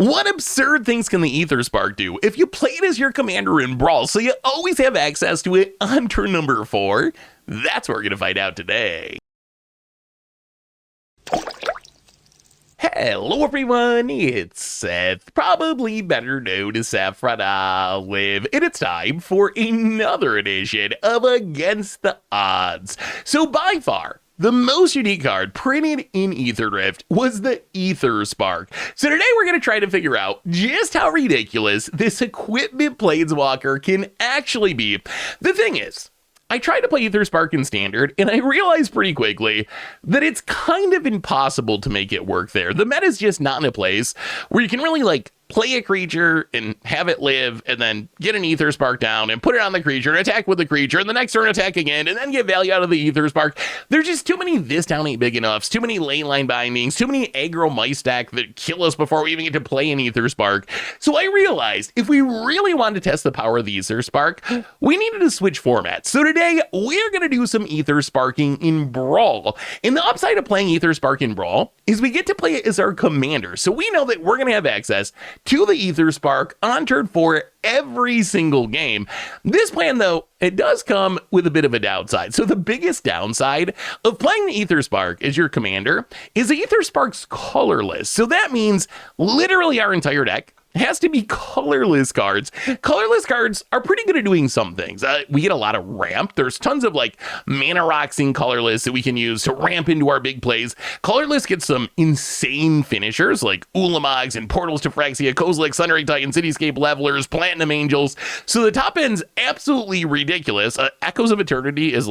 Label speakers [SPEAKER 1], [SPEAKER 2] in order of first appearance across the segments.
[SPEAKER 1] What absurd things can the Aetherspark do if you play it as your commander in Brawl so you always have access to it on turn number 4? That's what we're going to find out today. Hello everyone, it's Seth, probably better known as Saffron Olive, and it's time for another edition of Against the Odds. So by far, the most unique card printed in Aetherdrift was the Aetherspark. So today we're going to try to figure out just how ridiculous this equipment planeswalker can actually be. The thing is, I tried to play Aetherspark in Standard, and I realized pretty quickly that it's kind of impossible to make it work there. The meta's just not in a place where you can really, play a creature and have it live, and then get an Aetherspark down and put it on the creature and attack with the creature, and the next turn attack again, and then get value out of the Aetherspark. There's just too many this down ain't big enoughs, too many lane line bindings, too many aggro mice stack that kill us before we even get to play an Aetherspark. So I realized if we really wanted to test the power of the Aetherspark, we needed to switch formats. So today we're going to do some Aethersparking in Brawl. And the upside of playing Aetherspark in Brawl is we get to play it as our commander. So we know that we're going to have access to the Aetherspark on turn 4 every single game. This plan, though, it does come with a bit of a downside. So the biggest downside of playing the Aetherspark as your commander is the Aetherspark's colorless. So that means literally our entire deck has to be colorless cards. Colorless cards are pretty good at doing some things. We get a lot of ramp. There's tons of mana rocks in colorless that we can use to ramp into our big plays. Colorless gets some insane finishers like Ulamogs and Portals to Phyrexia, Kozilek, Sundering Titan, Cityscape Levelers, Platinum Angels. So the top end's absolutely ridiculous. Echoes of Eternity is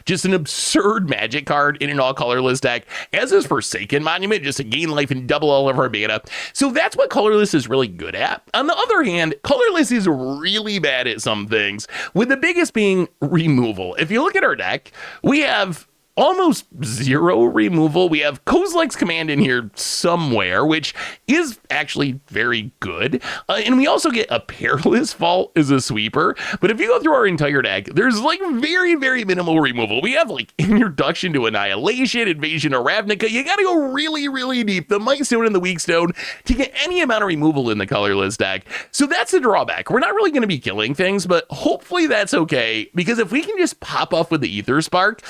[SPEAKER 1] just an absurd magic card in an all colorless deck, as is Forsaken Monument, just to gain life and double all of our mana. So that's what colorless is really good at. On the other hand, colorless is really bad at some things, with the biggest being removal. If you look at our deck, we have almost zero removal. We have Kozilek's Command in here somewhere, which is actually very good. And we also get a Perilous Fault as a sweeper. But if you go through our entire deck, there's very, very minimal removal. We have Introduction to Annihilation, Invasion of Ravnica. You gotta go really, really deep, the Might Stone and the Weak Stone, to get any amount of removal in the colorless deck. So that's the drawback. We're not really going to be killing things, but hopefully that's okay, because if we can just pop off with the Aetherspark,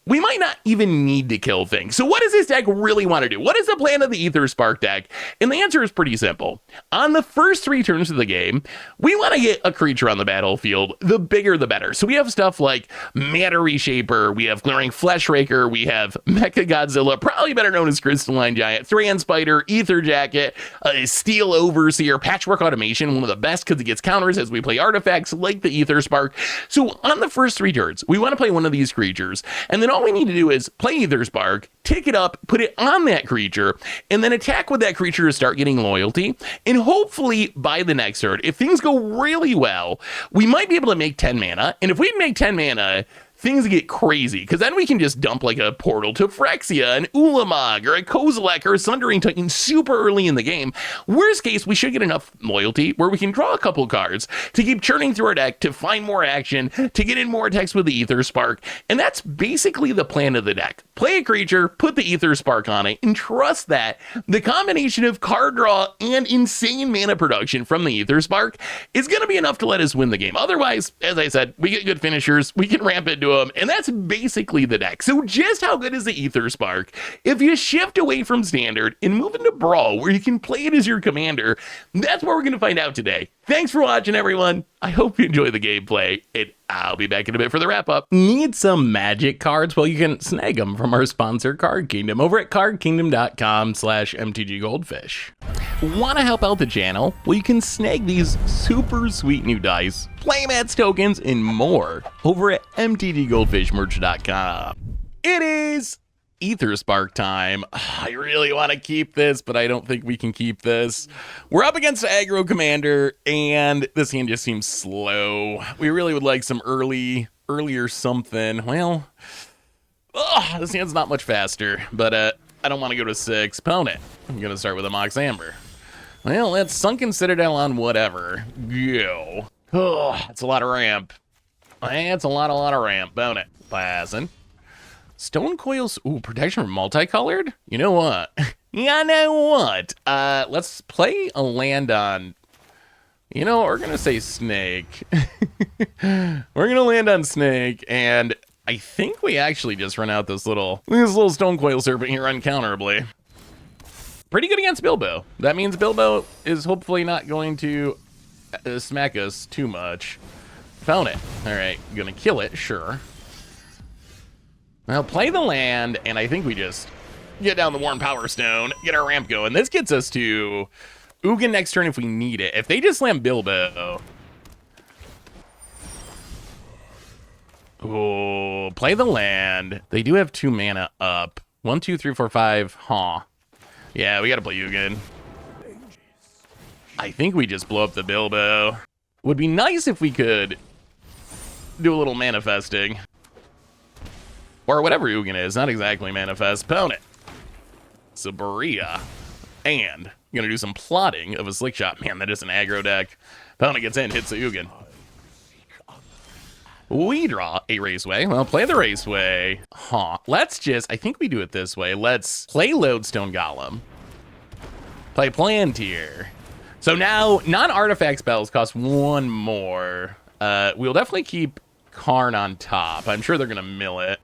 [SPEAKER 1] we might not even need to kill things. So what does this deck really want to do? What is the plan of the Aetherspark deck? And the answer is pretty simple. On the first 3 turns of the game, we want to get a creature on the battlefield. The bigger, the better. So we have stuff like Matter Reshaper, we have Glaring Fleshraker, we have Mecha Godzilla, probably better known as Crystalline Giant, Thran Spider, Ether Jacket, Steel Overseer, Patchwork Automation, one of the best because it gets counters as we play artifacts like the Aetherspark. So on the first 3 turns, we want to play one of these creatures, and then all we need to do is play Aetherspark, tick it up, put it on that creature, and then attack with that creature to start getting loyalty. And hopefully by the next turn, if things go really well, we might be able to make 10 mana. And if we make 10 mana, things get crazy, because then we can just dump a Portal to Phyrexia, an Ulamog, or a Kozilek, or a Sundering Titan super early in the game. Worst case, we should get enough loyalty where we can draw a couple cards to keep churning through our deck to find more action, to get in more attacks with the Aetherspark, and that's basically the plan of the deck. Play a creature, put the Aetherspark on it, and trust that the combination of card draw and insane mana production from the Aetherspark is going to be enough to let us win the game. Otherwise, as I said, we get good finishers, we can ramp into them, and that's basically the deck. So just how good is the Aetherspark? If you shift away from Standard and move into Brawl, where you can play it as your commander, that's what we're going to find out today. Thanks for watching, everyone. I hope you enjoy the gameplay, and I'll be back in a bit for the wrap-up. Need some magic cards? Well, you can snag them from our sponsor, Card Kingdom, over at cardkingdom.com/mtggoldfish. Want to help out the channel? Well, you can snag these super sweet new dice, playmats, tokens, and more over at mtggoldfishmerch.com. It is Aetherspark time. I really want to keep this, but I don't think we can keep this. We're up against Aggro Commander, and this hand just seems slow. We really would like some earlier something. Well, this hand's not much faster, but I don't want to go to 6. Opponent, I'm going to start with a Mox Amber. Well, that's Sunken Citadel on whatever. Go. That's a lot of ramp. That's a lot of ramp. Opponent, passing. Stone Coils, ooh, protection from multicolored? You know what? You know what? Let's play a land on... You know, we're going to say snake. We're going to land on snake, and I think we actually just run out this little stone coil serpent here uncounterably. Pretty good against Bilbo. That means Bilbo is hopefully not going to smack us too much. Found it. All right, gonna kill it, sure. Well, play the land, and I think we just get down the Worn Power Stone, get our ramp going. This gets us to Ugin next turn if we need it. If they just slam Bilbo... Oh, play the land. They do have 2 mana up. 1, 2, 3, 4, 5. Huh. Yeah, we gotta play Ugin. I think we just blow up the Bilbo. Would be nice if we could do a little manifesting. Or whatever Ugin is, not exactly manifest. Opponent. Sabaria. And gonna do some plotting of a slick shot. Man, that is an aggro deck. Opponent gets in, hits the Ugin. We draw a Raceway. Well, play the Raceway. Huh. Let's just, I think we do it this way. Let's play Lodestone Golem. Play Plantier. So now, non-artifact spells cost 1 more. We'll definitely keep Karn on top. I'm sure they're going to mill it.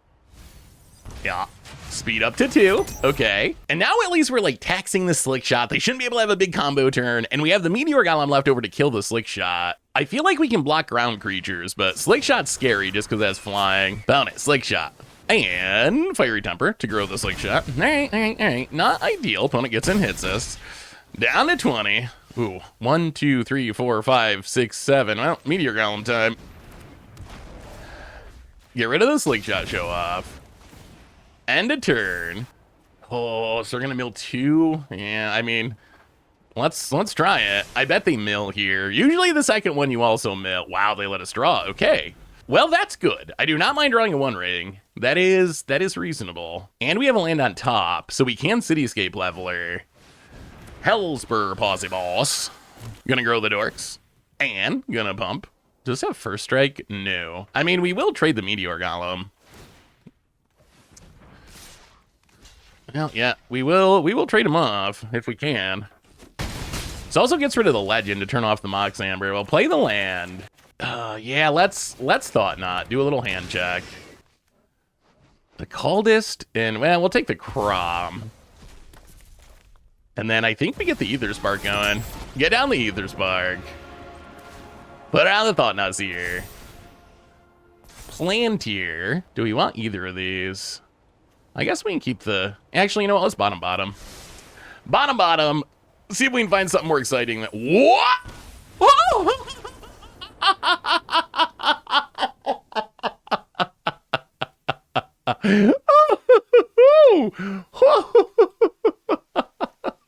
[SPEAKER 1] Yeah. Speed up to 2. Okay. And now at least we're like taxing the Slick Shot. They shouldn't be able to have a big combo turn. And we have the Meteor Golem left over to kill the Slick Shot. I feel like we can block ground creatures, but Slick Shot's scary just because that's flying. Found it. Slick Shot. And Fiery Temper to grow the Slick Shot. All right. Not ideal. Opponent gets in, hits us. Down to 20. Ooh. 1, 2, 3, 4, 5, 6, 7. Well, Meteor Golem time. Get rid of the Slick Shot show off. End a turn. Oh, so they're gonna mill 2? Yeah, I mean, let's try it. I bet they mill here. Usually the second one you also mill. Wow, they let us draw. Okay. Well, that's good. I do not mind drawing a 1 ring. That is reasonable. And we have a land on top, so we can Cityscape Leveler. Hellspur Posse Boss. Gonna grow the Dorks. And gonna pump. Does it have First Strike? No. I mean, we will trade the Meteor Golem. Well, yeah, we will trade him off if we can. This also gets rid of the Legend to turn off the Mox Amber. We'll play the land. Yeah, let's Thought Knot. Do a little hand check. The Coldest, and well, we'll take the Crom. And then I think we get the Aetherspark going. Get down the Aetherspark. Put out the Thought Knots here. Plantier. Do we want either of these? I guess we can keep the... Actually, you know what? Let's bottom. Bottom. See if we can find something more exciting. What?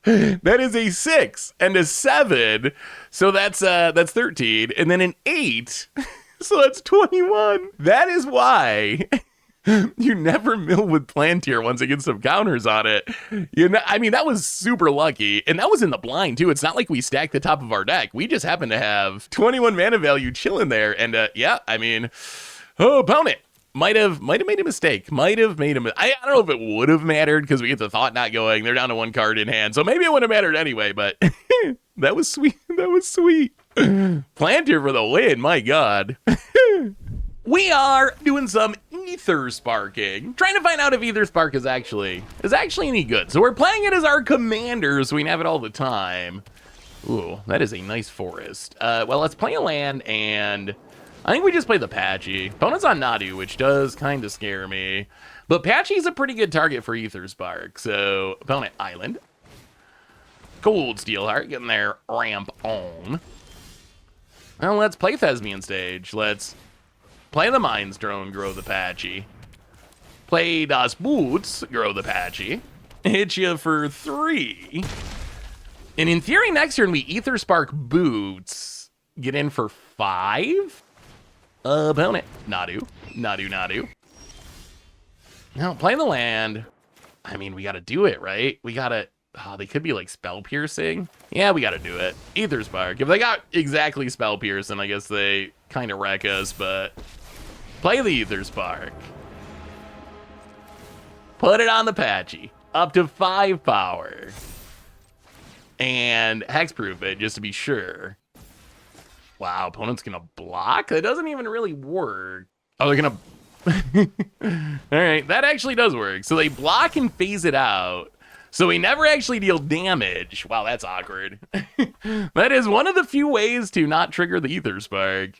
[SPEAKER 1] That is a 6 and a 7. So that's 13. And then an 8. So that's 21. That is why... You never mill with Plantier once it gets some counters on it. You know, I mean, that was super lucky. And that was in the blind, too. It's not like we stacked the top of our deck. We just happened to have 21 mana value chilling there. And, yeah, I mean, opponent might have made a mistake. I don't know if it would have mattered because we get the Thought Knot going. They're down to 1 card in hand. So maybe it would have mattered anyway, but that was sweet. Plantier for the win, my God. We are doing some Aethersparking, trying to find out if Aetherspark is actually any good. So we're playing it as our commander, so we can have it all the time. Ooh, that is a nice forest. Well, let's play a land, and I think we just play the Patchy. Opponent's on Nadu, which does kind of scare me. But Patchy's a pretty good target for Aetherspark, so opponent Island. Cold Steelheart getting their ramp on. Well, let's play Thespian Stage. Let's play the Mind's Drone, grow the Patchy. Play Das Boots, grow the Patchy. Hit you for 3. And in theory, next turn we Aetherspark Boots. Get in for 5. Opponent, Nadu. Now, play the land. I mean, we gotta do it, right? We gotta... Oh, they could be like Spell Piercing. Yeah, we gotta do it. Aetherspark. If they got exactly Spell Piercing, I guess they kind of wreck us, but... Play the Aetherspark. Put it on the Patchy. up to 5 power. And hexproof it, just to be sure. Wow, opponent's gonna block? That doesn't even really work. Oh, they're gonna... All right, that actually does work. So they block and phase it out. So we never actually deal damage. Wow, that's awkward. That is one of the few ways to not trigger the Aetherspark.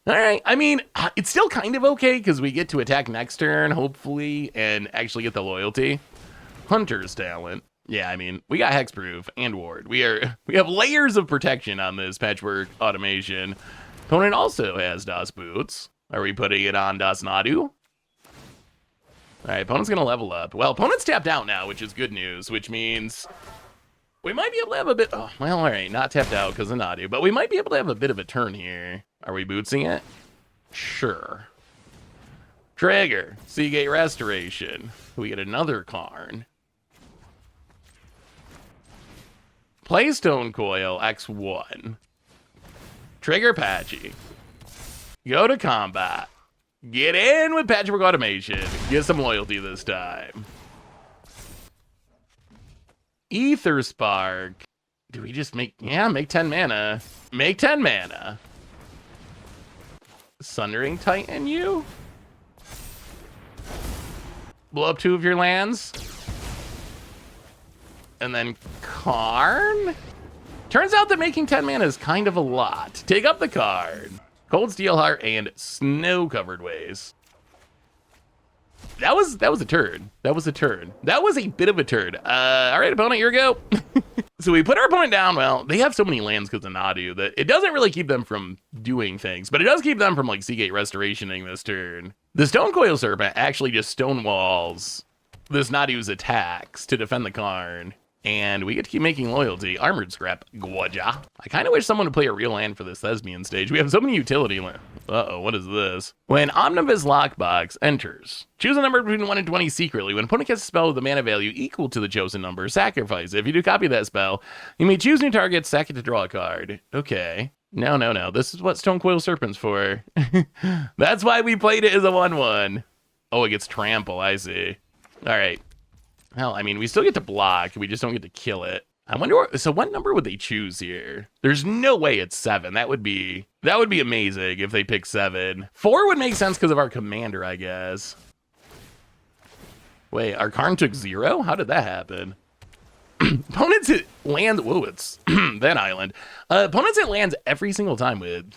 [SPEAKER 1] All right, I mean, it's still kind of okay because we get to attack next turn, hopefully, and actually get the loyalty. Hunter's talent. Yeah, I mean, we got hexproof and ward. We have layers of protection on this patchwork automation. Opponent also has Das Boots. Are we putting it on Das Nadu? All right, opponent's gonna level up. Well, opponent's tapped out now, which is good news, which means we might be able to have a bit... Oh, well, all right, not tapped out because of Nadu, but we might be able to have a bit of a turn here. Are we bootsing it? Sure. Trigger, Seagate Restoration. We get another Karn. Play Stone Coil X1. Trigger Patchy. Go to combat. Get in with Patchwork Automation. Get some loyalty this time. Aetherspark. Do we just make... Yeah, make 10 mana. Make 10 mana. Sundering Titan you? Blow up 2 of your lands. And then Karn? Turns out that making 10 mana is kind of a lot. Take up the card. Cold Steel Heart and Snow-Covered Ways. That was a turn. That was a turn. That was a bit of a turn. All right, opponent, here we go. So we put our opponent down. Well, they have so many lands because of Nadu that it doesn't really keep them from doing things, but it does keep them from like Seagate Restorationing this turn. The Stone Coil Serpent actually just stonewalls this Nadu's attacks to defend the Karn. And we get to keep making loyalty. Armored Scrap, Gwaja. I kind of wish someone would play a real land for this Thespian stage. We have so many utility land. Uh-oh, what is this? When Omnibus Lockbox enters, choose a number between 1 and 20 secretly. When opponent casts a spell with a mana value equal to the chosen number, sacrifice it. If you do copy that spell, you may choose new targets, sack it to draw a card. Okay. No. This is what Stone Coil Serpent's for. That's why we played it as a 1/1. Oh, it gets trample, I see. All right. Well, I mean, we still get to block. We just don't get to kill it. I wonder, so what number would they choose here? There's no way it's 7. That would be amazing if they pick 7. 4 would make sense because of our commander, I guess. Wait, our Karn took 0? How did that happen? Opponents hit land. Whoa, it's that island. Opponents hit lands every single time with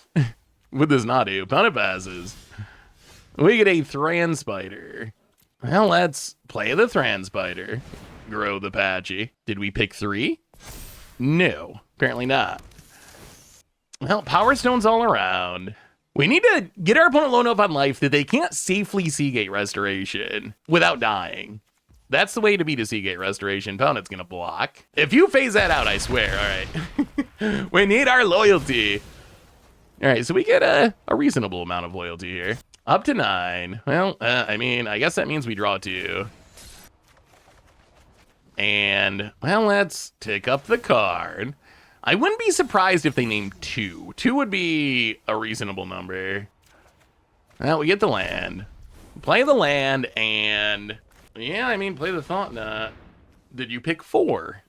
[SPEAKER 1] this Nadu. Opponent passes. We get a Thran Spider. Well, let's play the Thran Spider. Grow the Patchy. Did we pick 3? No, apparently not. Well, Power Stones all around. We need to get our opponent low enough on life that they can't safely Seagate Restoration without dying. That's the way to beat a Seagate Restoration. Opponent's gonna block. If you phase that out, I swear, all right. We need our loyalty. All right, so we get a reasonable amount of loyalty here. Up to 9. Well, I mean, I guess that means we draw 2. And, well, let's take up the card. I wouldn't be surprised if they named 2. 2 would be a reasonable number. Well, we get the land. Play the land, and, yeah, I mean, play the Thought Knot. Did you pick 4?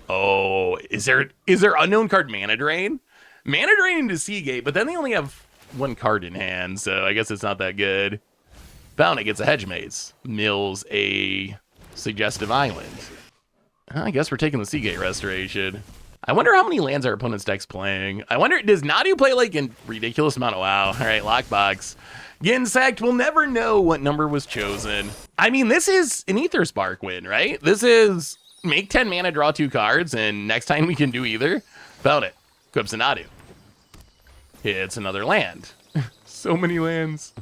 [SPEAKER 1] Oh, is there unknown card Mana Drain? Mana Drain into Seagate, but then they only have 1 card in hand, so I guess it's not that good. Bounty gets a Hedge Maze. Mills a Suggestive Island. I guess we're taking the Seagate Restoration. I wonder how many lands our opponent's deck's playing. I wonder, does Nadu play like a ridiculous amount of WoW? All right, Lockbox. Getting sacked, we'll never know what number was chosen. I mean, this is an Aetherspark win, right? This is make 10 mana, draw 2 cards, and next time we can do either. Found it. Equips a Nadu. It's another land. So many lands.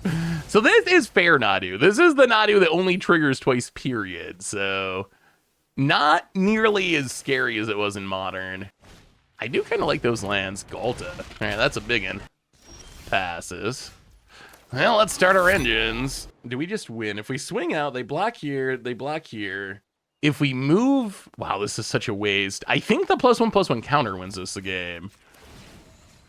[SPEAKER 1] So this is fair Nadu. This is the Nadu that only triggers twice, period. So not nearly as scary as it was in Modern. I do kind of like those lands. Galta. All right, that's a big one. Passes. Well, let's start our engines. Do we just win? If we swing out, they block here, they block here. If we move, wow, this is such a waste. I think the +1/+1 counter wins us the game.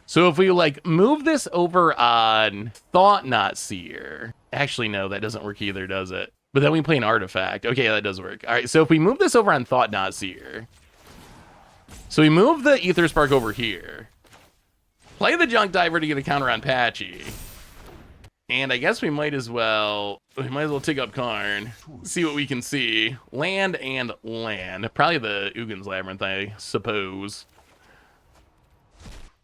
[SPEAKER 1] So if we like move this over on Thought Knot Seer. Actually, no, that doesn't work either, does it? But then we play an artifact. Okay, that does work. All right, so if we move this over on Thought Not Seer. So we move the Aetherspark over here. Play the Junk Diver to get a counter on Patchy. And I guess we might as well take up Karn. See what we can see. Land and land. Probably the Ugin's Labyrinth, I suppose.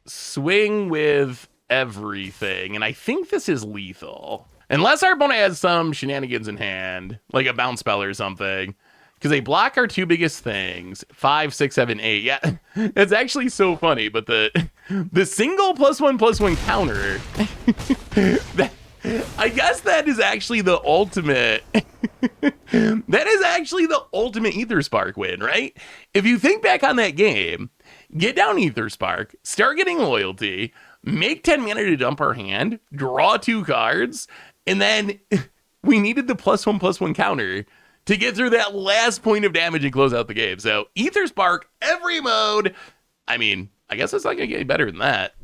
[SPEAKER 1] Swing with everything. And I think this is lethal. Unless our opponent has some shenanigans in hand, like a bounce spell or something. Because they block our two biggest things. 5, 6, 7, 8. Yeah, it's actually so funny. But the single +1/+1 counter, I guess that is actually the ultimate. That is actually the ultimate Aetherspark win, right? If you think back on that game, get down Aetherspark, start getting loyalty, make 10 mana to dump our hand, draw 2 cards, and then we needed the +1/+1 counter to get through that last point of damage and close out the game. So Aetherspark, every mode. I mean, I guess it's not gonna get any better than that.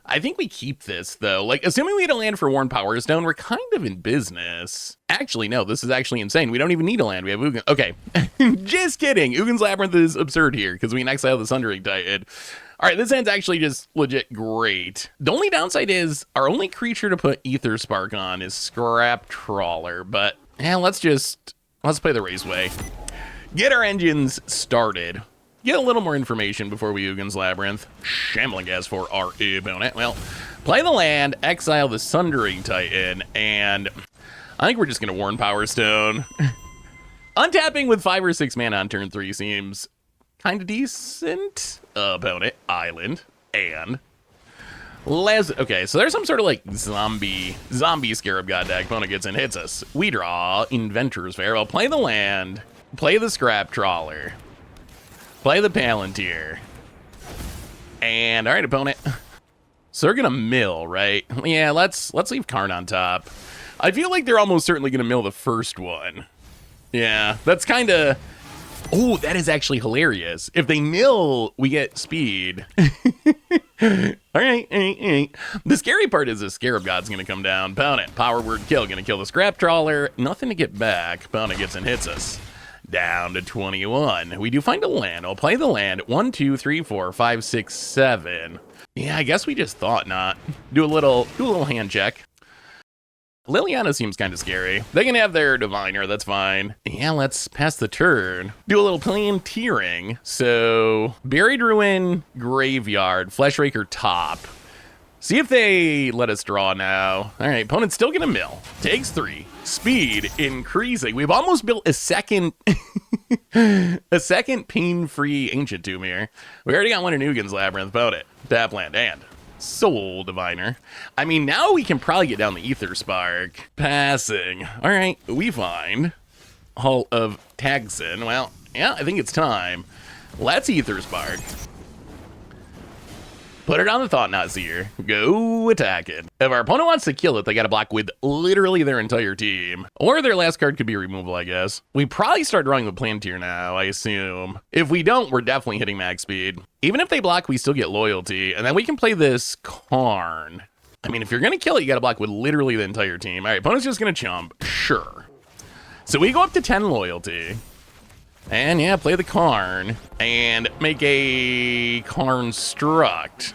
[SPEAKER 1] I think we keep this, though. Like, assuming we had a land for Worn Power Stone, we're kind of in business. Actually, no, this is actually insane. We don't even need a land. We have Ugin. Okay, just kidding. Ugin's Labyrinth is absurd here because we can exile the Sundering Titan. All right, this hand's actually just legit great. The only downside is our only creature to put Aetherspark on is Scrap Trawler. But, yeah, let's play the Raceway. Get our engines started. Get a little more information before we Ugin's Labyrinth. Shambling Gas for our opponent. Well, play the land, exile the Sundering Titan, and I think we're just going to Worn Power Stone. Untapping with 5 or 6 mana on turn 3 seems kind of decent. Opponent, Island, and okay, so there's some sort of like zombie Scarab God deck. Opponent gets in, hits us. We draw Inventor's Fair. Well, play the land, play the Scrap Trawler. Play the Palantir. And, all right, opponent. So they're going to mill, right? Yeah, let's leave Karn on top. I feel like they're almost certainly going to mill the first one. Yeah, that's kind of... Oh, that is actually hilarious. If they mill, we get speed. All right. The scary part is the Scarab God's going to come down. Opponent, Power Word Kill, going to kill the Scrap Trawler. Nothing to get back. Opponent gets and hits us. Down to 21. We do find a land. I'll play the land. 1, 2, 3, 4, 5, 6, 7. Yeah, I guess we just thought not. Do a little hand check. Liliana seems kind of scary. They can have their Diviner, that's fine. Yeah, let's pass the turn. Do a little Palantiring. So, Buried Ruin, Graveyard, Fleshraker top. See if they let us draw now. All right, opponent's still gonna mill. Takes 3. Speed increasing. We've almost built a second pain-free Ancient Tomb here. We already got one in Ugin's Labyrinth. Opponent, tap land, and Soul Diviner. I mean, now we can probably get down the Aetherspark. Passing. All right, we find Hall of Tagson. Well, yeah, I think it's time. Let's Aetherspark. Put it on the Thought Not Seer. Go attack it. If our opponent wants to kill it, they gotta block with literally their entire team. Or their last card could be removal, I guess. We probably start drawing with Palantir now, I assume. If we don't, we're definitely hitting max speed. Even if they block, we still get loyalty. And then we can play this Karn. I mean, if you're gonna kill it, you gotta block with literally the entire team. All right, opponent's just gonna chump. Sure. So we go up to 10 loyalty. And yeah, play the Karn and make a Karn Struct.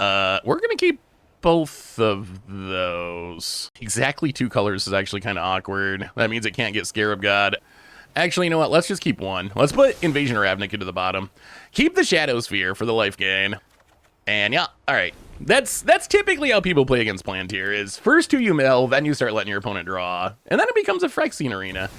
[SPEAKER 1] We're gonna keep both of those. Exactly 2 colors is actually kind of awkward. That means it can't get Scarab God. Actually, you know what? Let's just keep 1. Let's put Invasion of Ravnica to the bottom. Keep the Shadow Sphere for the life gain. And yeah, all right. That's typically how people play against Palantir is first 2 you mill, then you start letting your opponent draw. And then it becomes a Phyrexian arena.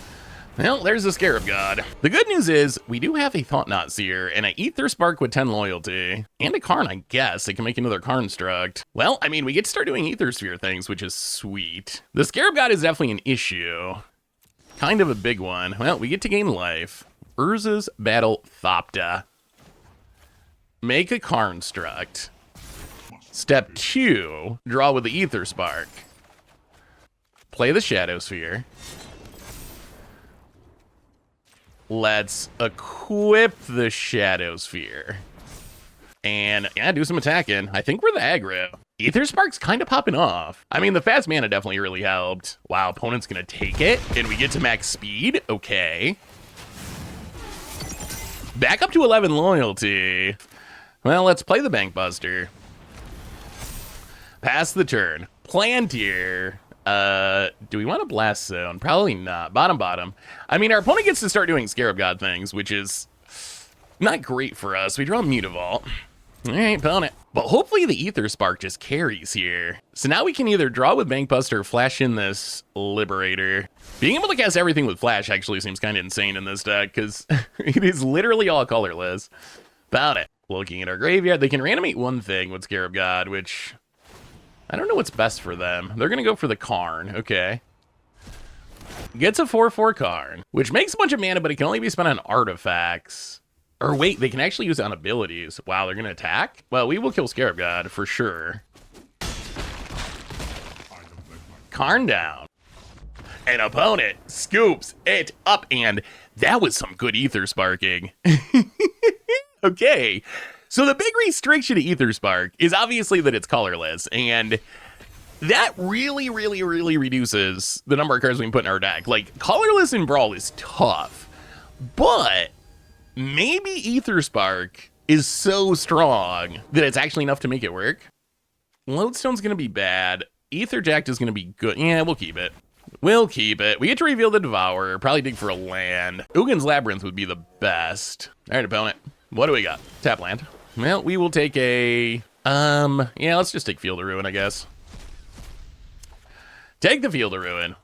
[SPEAKER 1] Well, there's the Scarab God. The good news is, we do have a Thought Not Seer, and an Aetherspark with 10 loyalty. And a Karn, I guess. It can make another Karn Struct. Well, I mean, we get to start doing Aethersphere things, which is sweet. The Scarab God is definitely an issue. Kind of a big one. Well, we get to gain life. Urza's Battle Thopta. Make a Karn Struct. Step 2, draw with the Aetherspark. Play the Shadow Sphere. Let's equip the Shadow Sphere. And yeah, do some attacking. I think we're the aggro. Aetherspark's kind of popping off. I mean, the fast mana definitely really helped. Wow, opponent's gonna take it, and we get to max speed. Okay. Back up to 11 loyalty. Well, let's play the Bank Buster. Pass the turn. Plantier. Do we want a Blast Zone? Probably not. Bottom. I mean, our opponent gets to start doing Scarab God things, which is not great for us. We draw Mutavault. All right, opponent. But hopefully the Aetherspark just carries here. So now we can either draw with Bank Buster or flash in this Liberator. Being able to cast everything with Flash actually seems kind of insane in this deck, because it is literally all colorless. About it. Looking at our graveyard, they can reanimate one thing with Scarab God, which I don't know what's best for them. They're going to go for the Karn. Okay. Gets a 4/4 Karn, which makes a bunch of mana, but it can only be spent on artifacts. Or wait, they can actually use it on abilities. Wow, they're going to attack? Well, we will kill Scarab God for sure. Karn down. An opponent scoops it up, and that was some good Aethersparking. Okay, so the big restriction to Aetherspark is obviously that it's colorless, and that really reduces the number of cards we can put in our deck. Like, colorless in Brawl is tough, but maybe Aetherspark is so strong that it's actually enough to make it work. Lodestone's going to be bad. Aetherjacked is going to be good. Yeah, we'll keep it. We'll keep it. We get to reveal the Devourer. Probably dig for a land. Ugin's Labyrinth would be the best. All right, opponent. What do we got? Tap land. Well, we will take a... yeah, let's just take Field of Ruin, I guess. Take the Field of Ruin.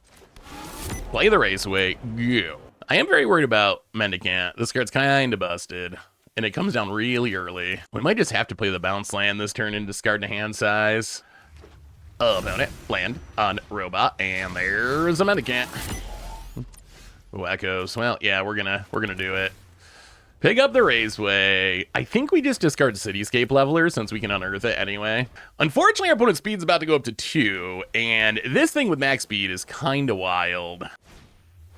[SPEAKER 1] Play the Raceway. Go. I am very worried about Mendicant. This card's kind of busted, and it comes down really early. We might just have to play the bounce land this turn and discard the hand size. Opponent, land on robot, and there's a Mendicant. Wackos. Well, yeah, we're gonna do it. Pick up the Raceway. I think we just discard Cityscape Leveler since we can unearth it anyway. Unfortunately, our opponent's speed's about to go up to 2, and this thing with max speed is kind of wild.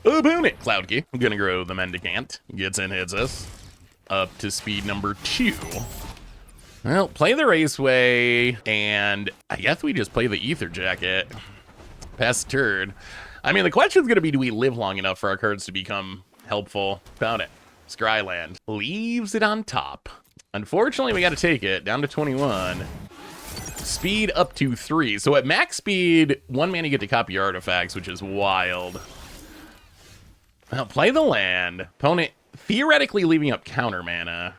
[SPEAKER 1] Opponent, Cloud Key. I'm gonna grow the Mendicant. Gets in, hits us. Up to speed number 2. Well, play the Raceway, and I guess we just play the Ether Jacket. Pass the turn. I mean, the question's gonna be, do we live long enough for our cards to become helpful? Found it. Scryland. Leaves it on top. Unfortunately, we gotta take it. Down to 21. Speed up to 3. So at max speed, 1 mana you get to copy your artifacts, which is wild. Well, play the land. Opponent theoretically leaving up counter mana.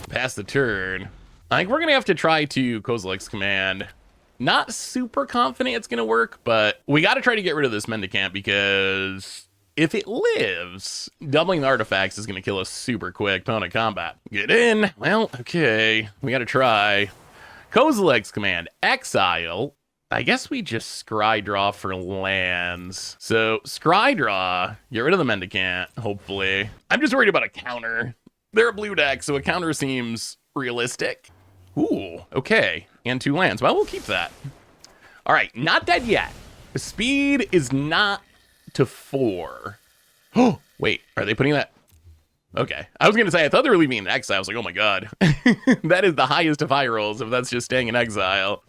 [SPEAKER 1] Pass the turn. I think we're going to have to try to Kozilek's Command. Not super confident it's going to work, but we got to try to get rid of this Mendicant because if it lives, doubling the artifacts is going to kill us super quick. Opponent combat. Get in. Well, okay. We got to try. Kozilek's Command. Exile. I guess we just scry draw for lands. So scry draw, get rid of the Mendicant, hopefully. I'm just worried about a counter. They're a blue deck, so a counter seems realistic. Ooh, okay. And 2 lands. Well, we'll keep that. All right, not dead yet. The speed is not to 4. Oh, wait, are they putting that? Okay. I was going to say, I thought they were leaving in exile. I was like, oh my god. That is the highest of high rolls if that's just staying in exile.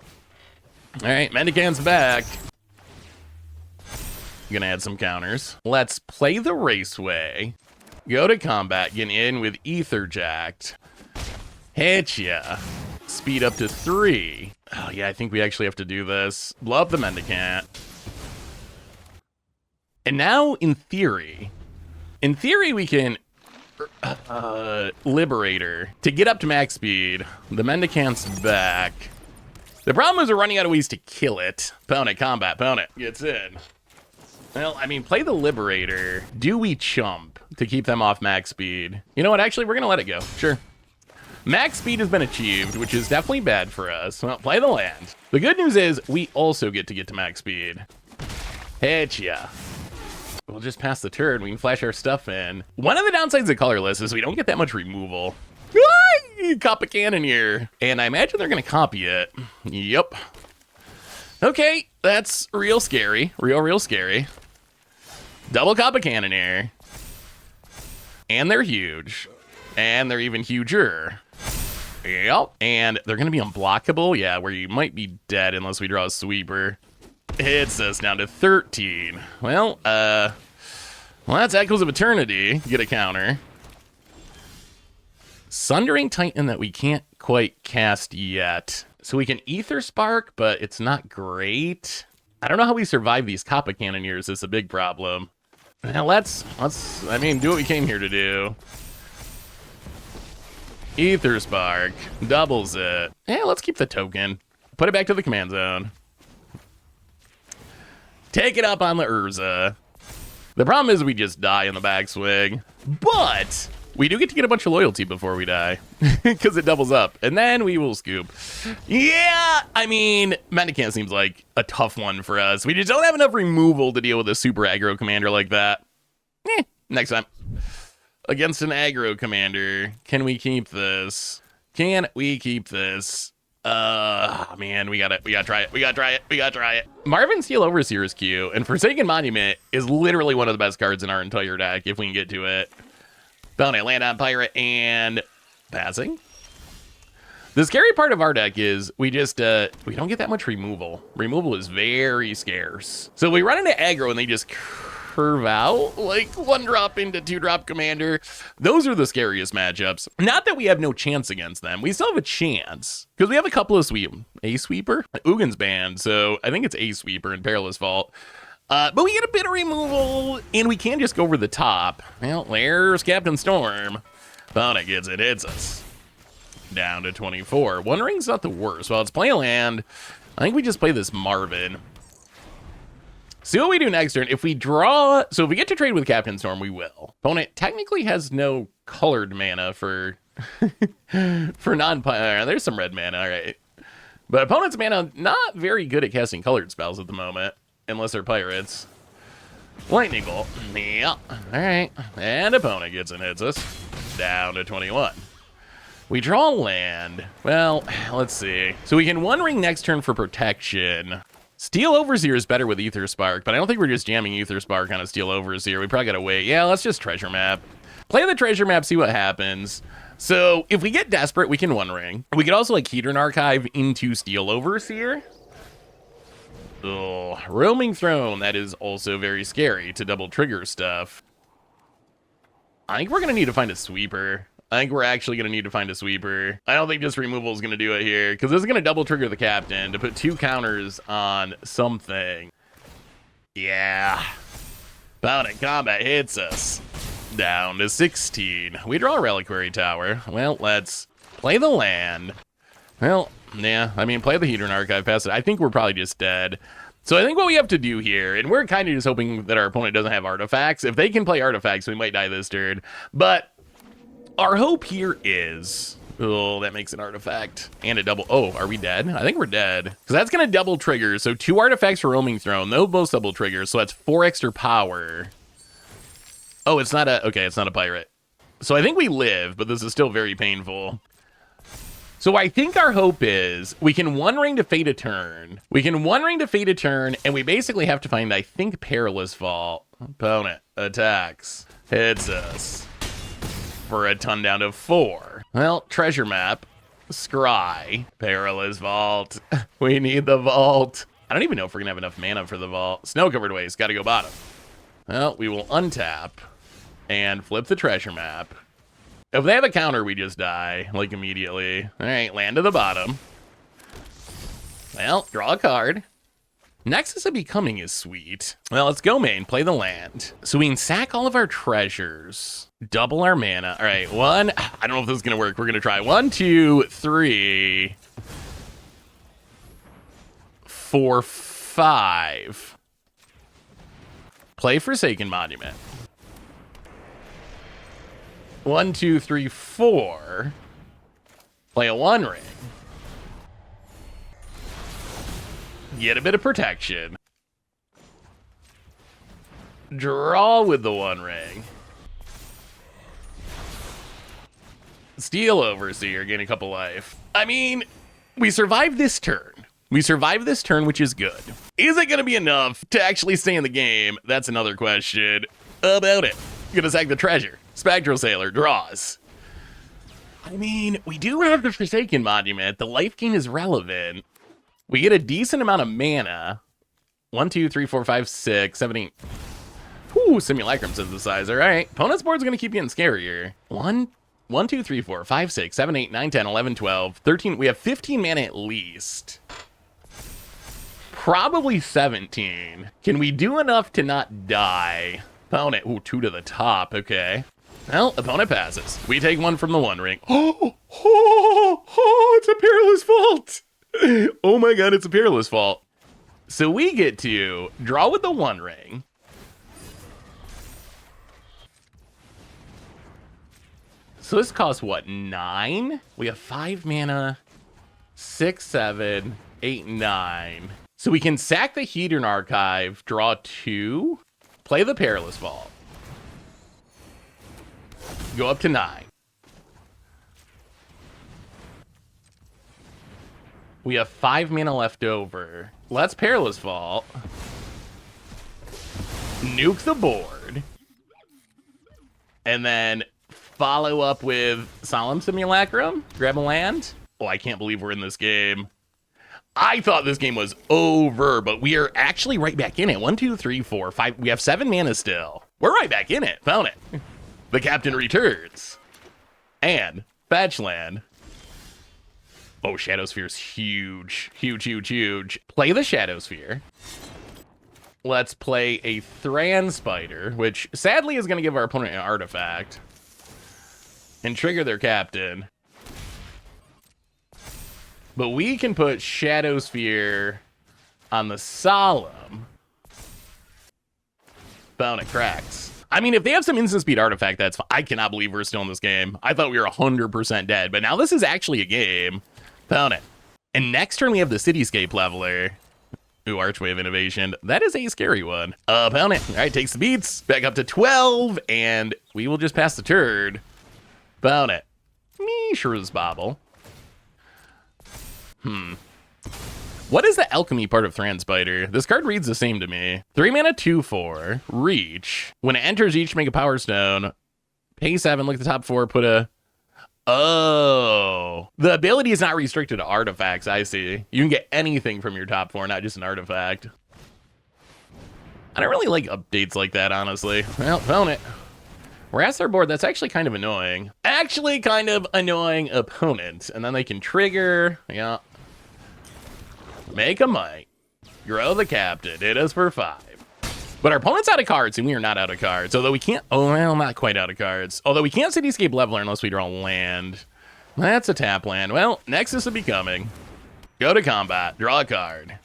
[SPEAKER 1] All right, Mendicant's back. Gonna add some counters. Let's play the Raceway. Go to combat, get in with Aetherjacked. Hit ya. Speed up to 3. Oh yeah, I think we actually have to do this. Blow up the Mendicant. And now, in theory we can Liberator to get up to max speed. The Mendicant's back. The problem is we're running out of ways to kill it. Opponent, combat, opponent gets in. Well, I mean, play the Liberator. Do we chump to keep them off max speed? You know what, actually, we're gonna let it go, sure. Max speed has been achieved, which is definitely bad for us. Well, play the land. The good news is we also get to max speed. Hit ya. We'll just pass the turn, we can flash our stuff in. One of the downsides of colorless is we don't get that much removal. Cop a Cannoneer. And I imagine they're going to copy it. Yep. Okay, that's real scary. Real scary. Double cop a Cannoneer. And they're huge. And they're even huger. Yep. And they're going to be unblockable. Yeah, where you might be dead unless we draw a sweeper. Hits us down to 13. Well, that's Echoes of Eternity. Get a counter. Sundering Titan that we can't quite cast yet. So we can Aetherspark, but it's not great. I don't know how we survive these Kappa Cannoneers. It's a big problem. Now let's do what we came here to do. Aetherspark doubles it. Yeah, let's keep the token. Put it back to the command zone. Take it up on the Urza. The problem is we just die in the backswing, but we do get to get a bunch of loyalty before we die because it doubles up, and then we will scoop. Yeah, I mean, Mendicant seems like a tough one for us. We just don't have enough removal to deal with a super aggro commander like that. Next time. Against an aggro commander, can we keep this? Can we keep this? Man, we gotta try it. Marvin Steel Overseer is cute, and Forsaken Monument is literally one of the best cards in our entire deck if we can get to it. Bounty, land on Pirate, and passing. The scary part of our deck is we just, we don't get that much removal. Removal is very scarce. So we run into aggro and they just curve out, like 1-drop into 2-drop commander. Those are the scariest matchups. Not that we have no chance against them. We still have a chance, because we have a couple of A-Sweeper? Ugin's banned, so I think it's A-Sweeper and Perilous Vault. But we get a bit of removal, and we can just go over the top. Well, there's Captain Storm. Bounty gets it, hits us. Down to 24. One Ring's not the worst. Well, it's play a land. I think we just play this Marvin. See what we do next turn. If we draw, so if we get to trade with Captain Storm, we will. Opponent technically has no colored mana for for non-pirate. There's some red mana, all right. But opponent's mana not very good at casting colored spells at the moment, unless they're pirates. Lightning Bolt. Yeah. All right. And opponent gets and hits us. Down to 21. We draw land. Well, let's see. So we can One Ring next turn for protection. Steel Overseer is better with Aetherspark, but I don't think we're just jamming Aetherspark on a Steel Overseer. We probably gotta wait. Yeah, let's just Treasure Map. Play the Treasure Map, see what happens. So if we get desperate, we can One Ring. We could also like Hedron Archive into Steel Overseer. Oh, Roaming Throne, that is also very scary to double trigger stuff. I think we're gonna need to find a sweeper. I think we're actually going to need to find a sweeper. I don't think just removal is going to do it here, because this is going to double trigger the captain to put 2 counters on something. Yeah. Bounty Combat hits us. Down to 16. We draw a Reliquary Tower. Well, let's play the land. Well, yeah, I mean, play the Hedron Archive, pass it. I think we're probably just dead. So I think what we have to do here, and we're kind of just hoping that our opponent doesn't have artifacts. If they can play artifacts, we might die this turn. But our hope here is, oh, that makes an artifact and a double. Oh, are we dead? I think we're dead, because that's going to double trigger. So 2 artifacts for Roaming Throne. They'll both double trigger. So that's 4 extra power. Oh, it's not a, okay, it's not a pirate. So I think we live, but this is still very painful. So I think our hope is we can One Ring to Fate a turn. We can One Ring to Fate a turn, and we basically have to find, I think, Perilous Vault. Opponent attacks, hits us. For a ton down to 4. Well, Treasure Map, Scry, Perilous Vault. We need the vault. I don't even know if we're gonna have enough mana for the vault. Snow-covered waste, gotta go bottom. Well, we will untap and flip the Treasure Map. If they have a counter, we just die, like immediately. All right, land to the bottom. Well, draw a card. Nexus of Becoming is sweet. Well, let's go main, play the land. So we can sack all of our treasures, double our mana. All right, I don't know if this is gonna work. We're gonna try 1, 2, 3, 4, 5. Play Forsaken Monument. 1, 2, 3, 4. Play a One Ring. Get a bit of protection. Draw with the One Ring. Steel Overseer, gain a couple life. I mean, we survived this turn. We survived this turn, which is good. Is it going to be enough to actually stay in the game? That's another question. About it. Gonna sack the treasure. Spectral Sailor draws. I mean, we do have the Forsaken Monument. The life gain is relevant. We get a decent amount of mana. 1, 2, 3, 4, 5, 6, 7, 8. Ooh, Simulacrum Synthesizer. All right. Opponent's board's going to keep getting scarier. 1, 2, 3, 4, 5, 6, 7, 8, 9, 10, 11, 12, 13. We have 15 mana at least. Probably 17. Can we do enough to not die? Opponent. Ooh, 2 to the top. Okay. Well, opponent passes. We take 1 from the One Ring. It's a Perilous Fault. Oh my god, it's a Perilous Fault. So we get to draw with the One Ring. So this costs what, 9? We have 5 mana, 6, 7, 8, 9. So we can sack the Hedron Archive, draw 2, play the Perilous Fault. Go up to 9. We have 5 mana left over. Let's Perilous Fault. Nuke the board. And then follow up with Solemn Simulacrum. Grab a land. Oh, I can't believe we're in this game. I thought this game was over, but we are actually right back in it. 1, 2, 3, 4, 5. We have 7 mana still. We're right back in it. Found it. The captain returns. And fetch land. Oh, Shadow Sphere's huge. Huge, huge, huge. Play the Shadow Sphere. Let's play a Thran Spider, which sadly is going to give our opponent an artifact. And trigger their captain. But we can put Shadow Sphere on the Solemn. Found it cracks. I mean, if they have some instant speed artifact, that's fine. I cannot believe we're still in this game. I thought we were 100% dead, but now this is actually a game. Found it. And next turn we have the Cityscape Leveler. Ooh, Archwave Innovation. That is a scary one. Found it. All right, takes the beats. Back up to 12, and we will just pass the turn. Found it. Mishra's Bobble. What is the alchemy part of Thran Spider? This card reads the same to me. 3 mana, 2, 4. Reach. When it enters each, make a Power Stone. Pay 7, look at the top 4, put a... Oh. The ability is not restricted to artifacts, I see. You can get anything from your top 4, not just an artifact. I don't really like updates like that, honestly. Well, found it. Harass our board, that's actually kind of annoying. Actually kind of annoying opponent. And then they can trigger, yeah. Make a might. Grow the captain, hit us for 5. But our opponent's out of cards, and we are not out of cards. Although we can't, oh, well, not quite out of cards. Although we can't Cityscape Leveler unless we draw land. That's a tap land. Well, Nexus will be coming. Go to combat, draw a card.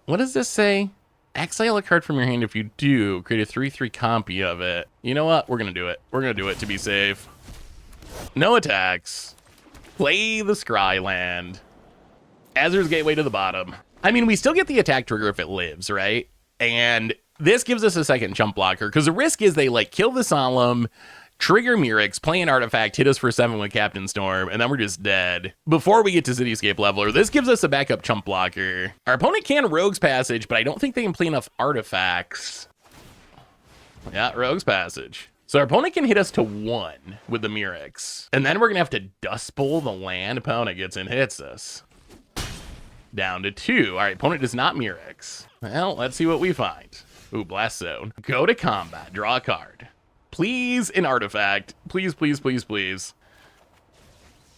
[SPEAKER 1] What does this say? Exile a card from your hand if you do. Create a 3/3 copy of it. You know what? We're going to do it. We're going to do it to be safe. No attacks. Play the Scry land. Azur's Gateway to the bottom. I mean, we still get the attack trigger if it lives, right? And this gives us a second jump blocker, because the risk is they, like, kill the Solemn, trigger Mirrex, play an artifact, hit us for 7 with Captain Storm, and then we're just dead. Before we get to Cityscape Leveler, this gives us a backup chump blocker. Our opponent can Rogue's Passage, but I don't think they can play enough artifacts. Yeah, Rogue's Passage. So our opponent can hit us to 1 with the Mirrex. And then we're going to have to Dust Bowl the land. Opponent gets in, hits us. Down to 2. All right, opponent does not Mirrex. Well, let's see what we find. Ooh, Blast Zone. Go to combat. Draw a card. Please, an artifact. Please, please, please, please.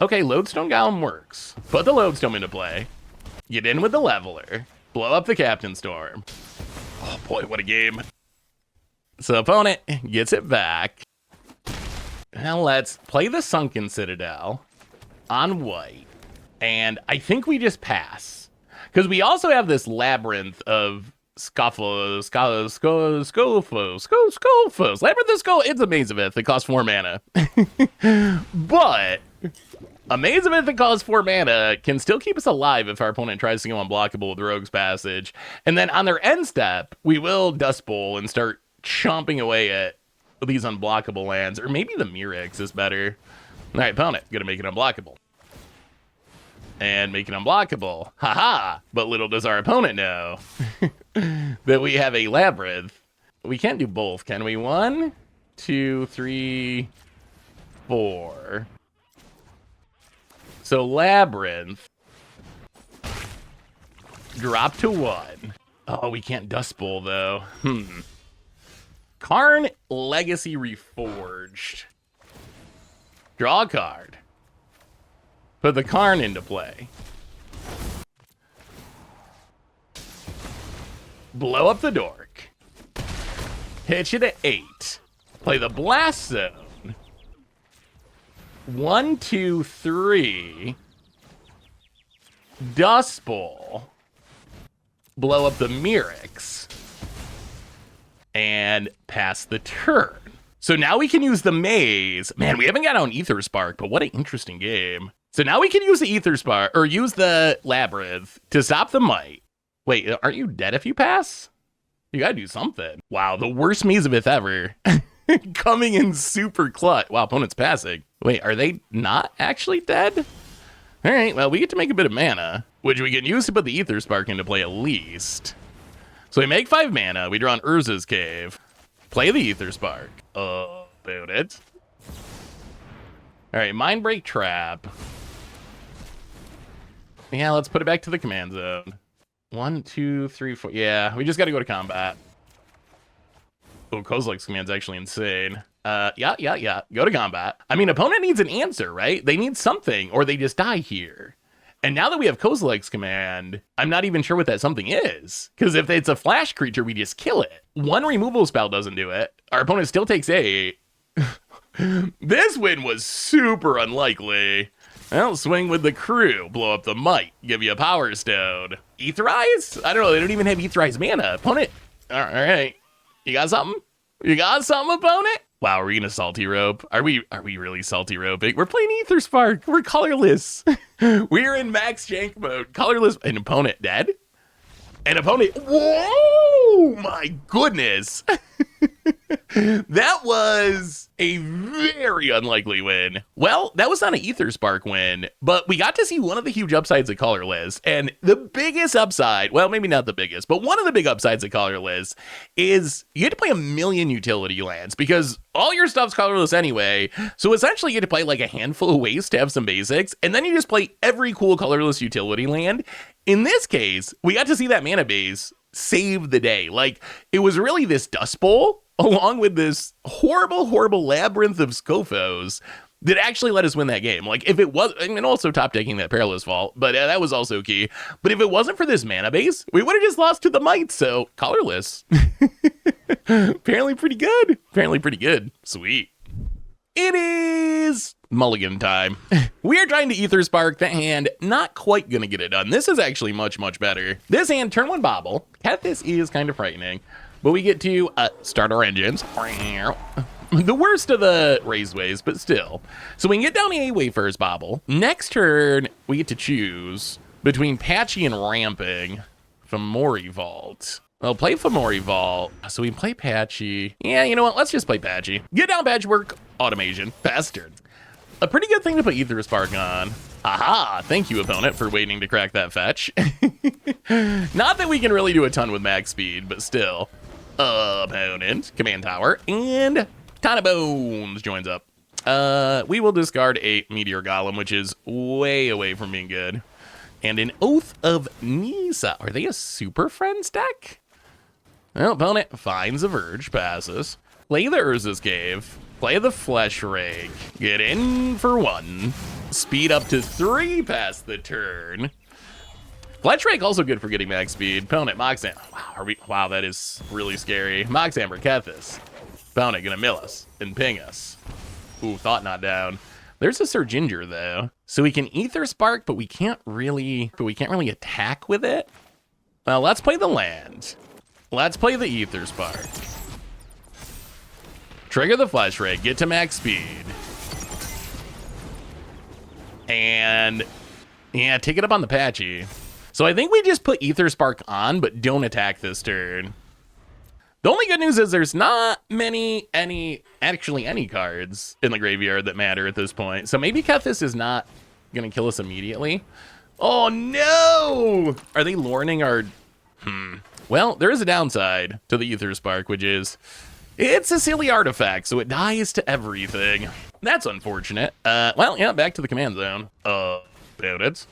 [SPEAKER 1] Okay, Lodestone Golem works. Put the Lodestone into play. Get in with the Leveler. Blow up the Captain Storm. Oh boy, what a game. So opponent gets it back. Now let's play the Sunken Citadel on white. And I think we just pass. Because we also have this labyrinth of Scophos. Labyrinth of Skull. It's a Maze of Ith. It costs 4 mana. But a Maze of Ith that costs 4 mana can still keep us alive if our opponent tries to go unblockable with Rogue's Passage. And then on their end step, we will Dust Bowl and start chomping away at these unblockable lands. Or maybe the Mirrex is better. All right, opponent, gonna make it unblockable. And make it unblockable. Haha! But little does our opponent know that we have a labyrinth. We can't do both, can we? 1, 2, 3, 4. So Labyrinth. Drop to 1. Oh, we can't Dust Bowl, though. Karn Legacy Reforged. Draw a card. Put the Karn into play. Blow up the Dork. Pitch it at 8. Play the Blast Zone. 1, 2, 3. Dust Bowl. Blow up the Mirrex. And pass the turn. So now we can use the Maze. Man, we haven't got on Aetherspark, but what an interesting game. So now we can use the Aetherspark, or use the Labyrinth to stop the Might. Wait, aren't you dead if you pass? You gotta do something. Wow, the worst Mazebith ever. Coming in super clutch. Wow, opponent's passing. Wait, are they not actually dead? All right, well, we get to make a bit of mana, which we can use to put the Aetherspark into play at least. So we make 5 mana, we draw an Urza's Cave, play the Aetherspark. Boot it. All right, Mindbreak Trap. Yeah, let's put it back to the command zone. 1, 2, 3, 4. Yeah, we just got to go to combat. Oh, Kozilek's command's actually insane. Yeah. Go to combat. I mean, opponent needs an answer, right? They need something, or they just die here. And now that we have Kozilek's command, I'm not even sure what that something is. Because if it's a flash creature, we just kill it. 1 removal spell doesn't do it. Our opponent still takes 8. This win was super unlikely. Well, swing with the crew, blow up the Might, give you a Power Stone. Etherize? I don't know, they don't even have Etherize mana. Opponent, all right. You got something? You got something, opponent? Wow, are we gonna Salty Rope? Are we really Salty Roping? We're playing Aetherspark. We're colorless. We're in max jank mode. Colorless. An opponent dead? An opponent. Whoa! My goodness. That was a very unlikely win. Well, that was not an Aetherspark win, but we got to see one of the huge upsides of colorless. And the biggest upside, well, maybe not the biggest, but one of the big upsides of colorless is you get to play a million utility lands because all your stuff's colorless anyway. So essentially you get to play like a handful of waste to have some basics, and then you just play every cool colorless utility land. In this case, we got to see that mana base save the day. Like, it was really this Dust Bowl along with this horrible labyrinth of Scophos that actually let us win that game. Like, if it was, and also top decking that Perilous Vault, but that was also key. But if it wasn't for this mana base, we would have just lost to the Might. So colorless. Apparently pretty good. Sweet. It is mulligan time. We are trying to Aetherspark. That hand, not quite gonna get it done. This is actually much better. This hand, turn 1 Bobble. This is kind of frightening. But we get to start our engines. The worst of the raised ways, but still. So we can get down a way first Bobble. Next turn, we get to choose between Patchy and Ramping. Fomori Vault. Well, play Fomori Vault. So we play Patchy. Yeah, you know what? Let's just play Patchy. Get down Patchwork Automation. Pass turn. A pretty good thing to put Aetherspark on. Aha! Thank you, opponent, for waiting to crack that fetch. Not that we can really do a ton with max speed, but still. Opponent, Command Tower, and Ton of Bones joins up. We will discard a Meteor Golem, which is way away from being good. And an Oath of Nisa. Are they a Super Friends deck? Well, opponent finds a Verge, passes. Play the Urza's Cave. Play the Flesh Rake. Get in for 1. Speed up to 3 past the turn. Fletch Rake also good for getting max speed. Opponent, Moxam. Wow, that is really scary. Moxamber, Kethis. Opponent gonna mill us and ping us. Ooh, thought not down. There's a Sir Ginger though. So we can Aetherspark, but we can't really attack with it. Well, let's play the land. Let's play the Aetherspark. Trigger the Flesh Rake, get to max speed. And yeah, take it up on the Patchy. So I think we just put Aetherspark on, but don't attack this turn. The only good news is there's not any cards in the graveyard that matter at this point. So maybe Kethis is not gonna kill us immediately. Oh no! Are they lorning our... Well, there is a downside to the Aetherspark, which is it's a silly artifact, so it dies to everything. That's unfortunate. Well, yeah, back to the command zone. Opponents.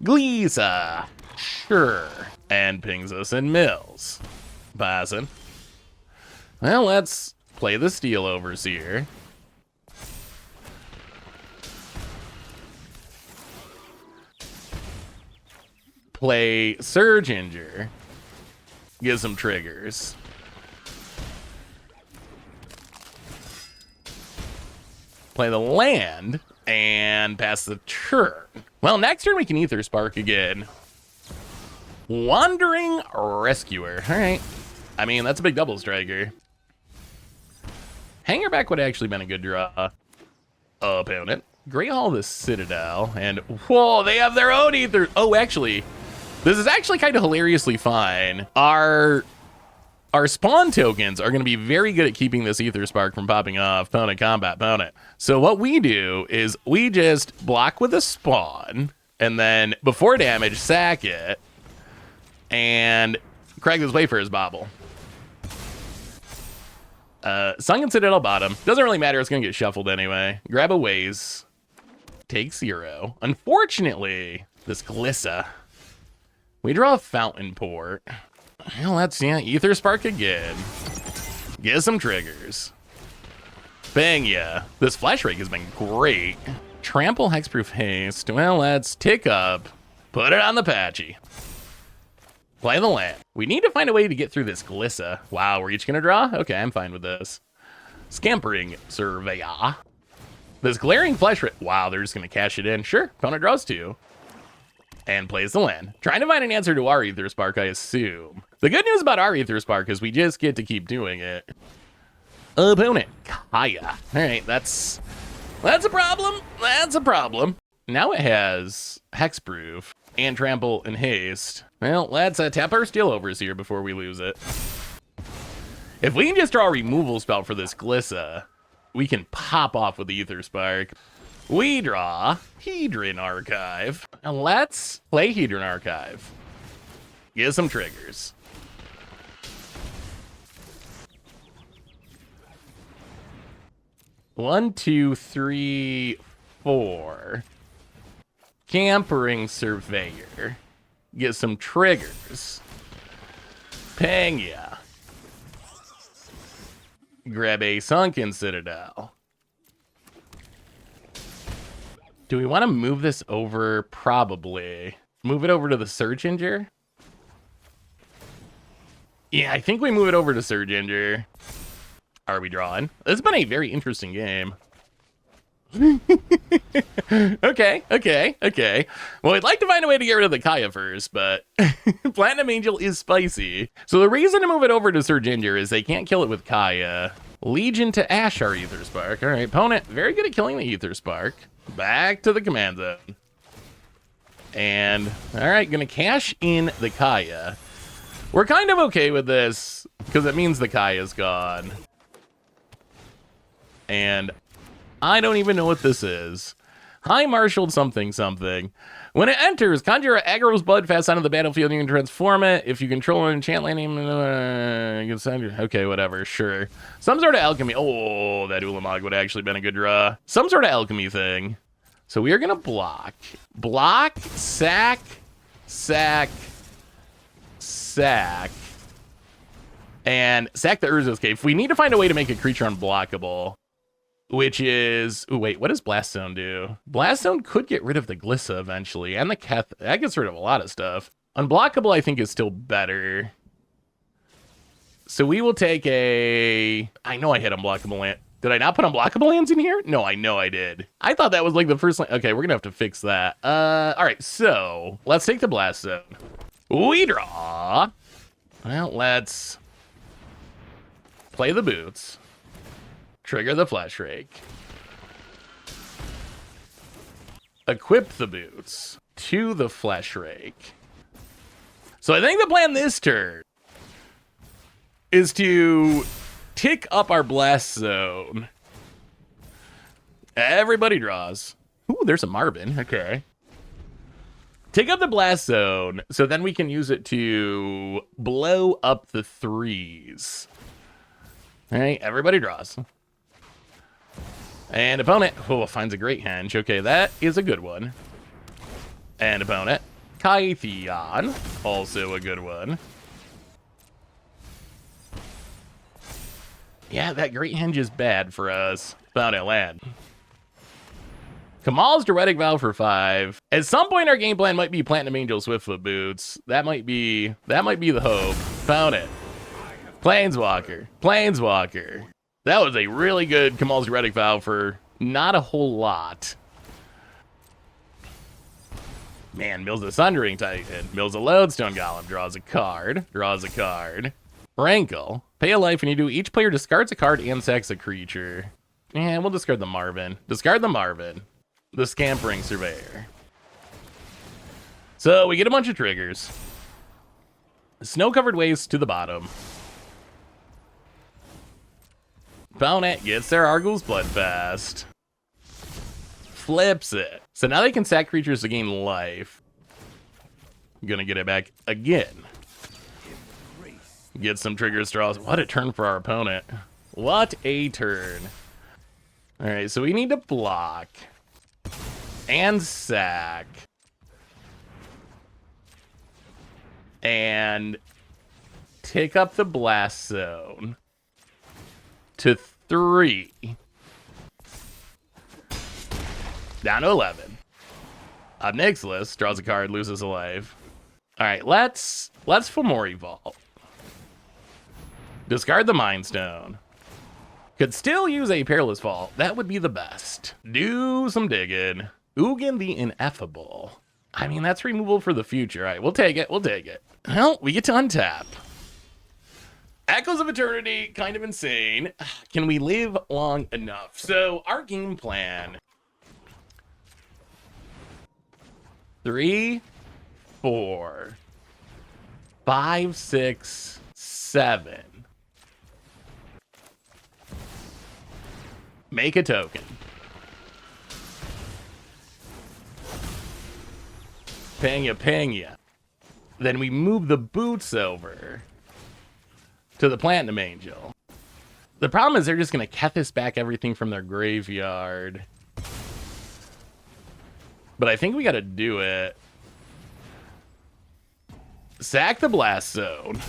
[SPEAKER 1] Glisa. Sure. And pings us in Mills. Passing. Well, let's play the Steel Overseer. Play Surge Injure. Get some triggers. Play the land and pass the turn. Well, next turn we can Aetherspark again. Wandering Rescuer. All right. I mean, that's a big double striker. Hangerback would have actually been a good draw. Opponent. Great Hall the Citadel. And, whoa, they have their own Aether. Oh, actually, this is actually kind of hilariously fine. Our spawn tokens are going to be very good at keeping this Aetherspark from popping off. Opponent, combat, opponent. So what we do is we just block with a spawn, and then before damage, sack it, and Craig this way for his bobble. Sunken Citadel bottom. Doesn't really matter. It's going to get shuffled anyway. Grab a Waze. Take 0. Unfortunately, this Glissa. We draw a Fountain Port. Well, that's, yeah, Aetherspark again. Get some triggers. Bang, yeah. This Flash Rake has been great. Trample, Hexproof, Haste. Well, let's tick up. Put it on the Patchy. Play the land. We need to find a way to get through this Glissa. Wow, we're each gonna draw? Okay, I'm fine with this. Scampering Surveyor. This Glaring Flash Rake. Wow, they're just gonna cash it in. Sure, opponent draws 2. And plays the land. Trying to find an answer to our Aetherspark, I assume. The good news about our Aetherspark is we just get to keep doing it. Opponent, Kaya. All right, that's a problem. That's a problem. Now it has Hexproof and Trample and Haste. Well, let's tap our Steel Overseer before we lose it. If we can just draw a removal spell for this Glissa, we can pop off with the Aetherspark. We draw Hedron Archive. Now let's play Hedron Archive. Get some triggers. One, two, three, 4. Scampering Surveyor. Get some triggers. Pangya. Grab a Sunken Citadel. Do we want to move this over? Probably. Move it over to the Surge Injure? Yeah, I think we move it over to Surge Injure. Are we drawing? This has been a very interesting game. Okay. Well, I'd like to find a way to get rid of the Kaya first, but Platinum Angel is spicy. So the reason to move it over to Surge Injure is they can't kill it with Kaya. Legion to Ash our Aetherspark. All right, opponent, very good at killing the Aetherspark. Back to the command zone. And, all right, gonna cash in the Kaya. We're kind of okay with this, because it means the Kaya's gone. And I don't even know what this is. High Marshaled something. When it enters, conjure Aggro's Bloodfast onto the battlefield. You can transform it. If you control an enchant landing, you can send it. Okay, whatever, sure. Some sort of alchemy. Oh, that Ulamog would have actually been a good draw. Some sort of alchemy thing. So we are gonna block. Block, sack, and sack the Urza's Cave. We need to find a way to make a creature unblockable. Which is, ooh, wait, what does Blast Zone do? Blast Zone could get rid of the Glissa eventually, and the Keth. That gets rid of a lot of stuff. Unblockable, I think, is still better. So we will take a, I know I hit unblockable land. Did I not put unblockable lands in here? No, I know I did. I thought that was like the first land. Okay, we're gonna have to fix that. All right, so let's take the Blast Zone. We draw. Well, let's play the boots. Trigger the Flash Rake. Equip the boots to the Flash Rake. So I think the plan this turn is to tick up our Blast Zone. Everybody draws. Ooh, there's a Marvin. Okay. Tick up the Blast Zone, so then we can use it to blow up the 3s. All right, everybody draws. And opponent, oh, finds a great henge. Okay, that is a good one. And opponent, Kytheon, also a good one. Yeah, that Great Henge is bad for us. Found it land. Kamal's Druidic Vow for 5. At some point, our game plan might be Platinum Angel Swiftfoot Boots. That might be the hope. Found it. Planeswalker. Planeswalker. That was a really good Kamal's Druidic Vow for not a whole lot. Man, Mills the Sundering Titan. Mills a Lodestone Golem. Draws a card. Draws a card. Rankle. Pay a life and you do each player discards a card and sacks a creature. Yeah, we'll discard the Marvin. Discard the Marvin. The Scampering Surveyor. So we get a bunch of triggers. Snow-covered waste to the bottom. Opponent gets their Argul's Bloodfast. Flips it. So now they can sack creatures to gain life. Gonna get it back again. Get some triggers draws. What a turn for our opponent. What a turn. All right, so we need to block. And sack. And tick up the blast zone to 3. Down to 11. Obnixilis draws a card, loses a life. All right, let's Fomori Vault. Discard the Mind Stone. Could still use a Perilous Vault. That would be the best. Do some digging. Ugin the Ineffable. I mean, that's removal for the future. All right, we'll take it. We'll take it. Well, we get to untap. Echoes of Eternity, kind of insane. Can we live long enough? So, our game plan. 3, 4, 5, 6, 7. Make a token. Panga. Then we move the boots over to the Platinum Angel. The problem is they're just going to Kethis back everything from their graveyard. But I think we got to do it. Sack the Blast Zone.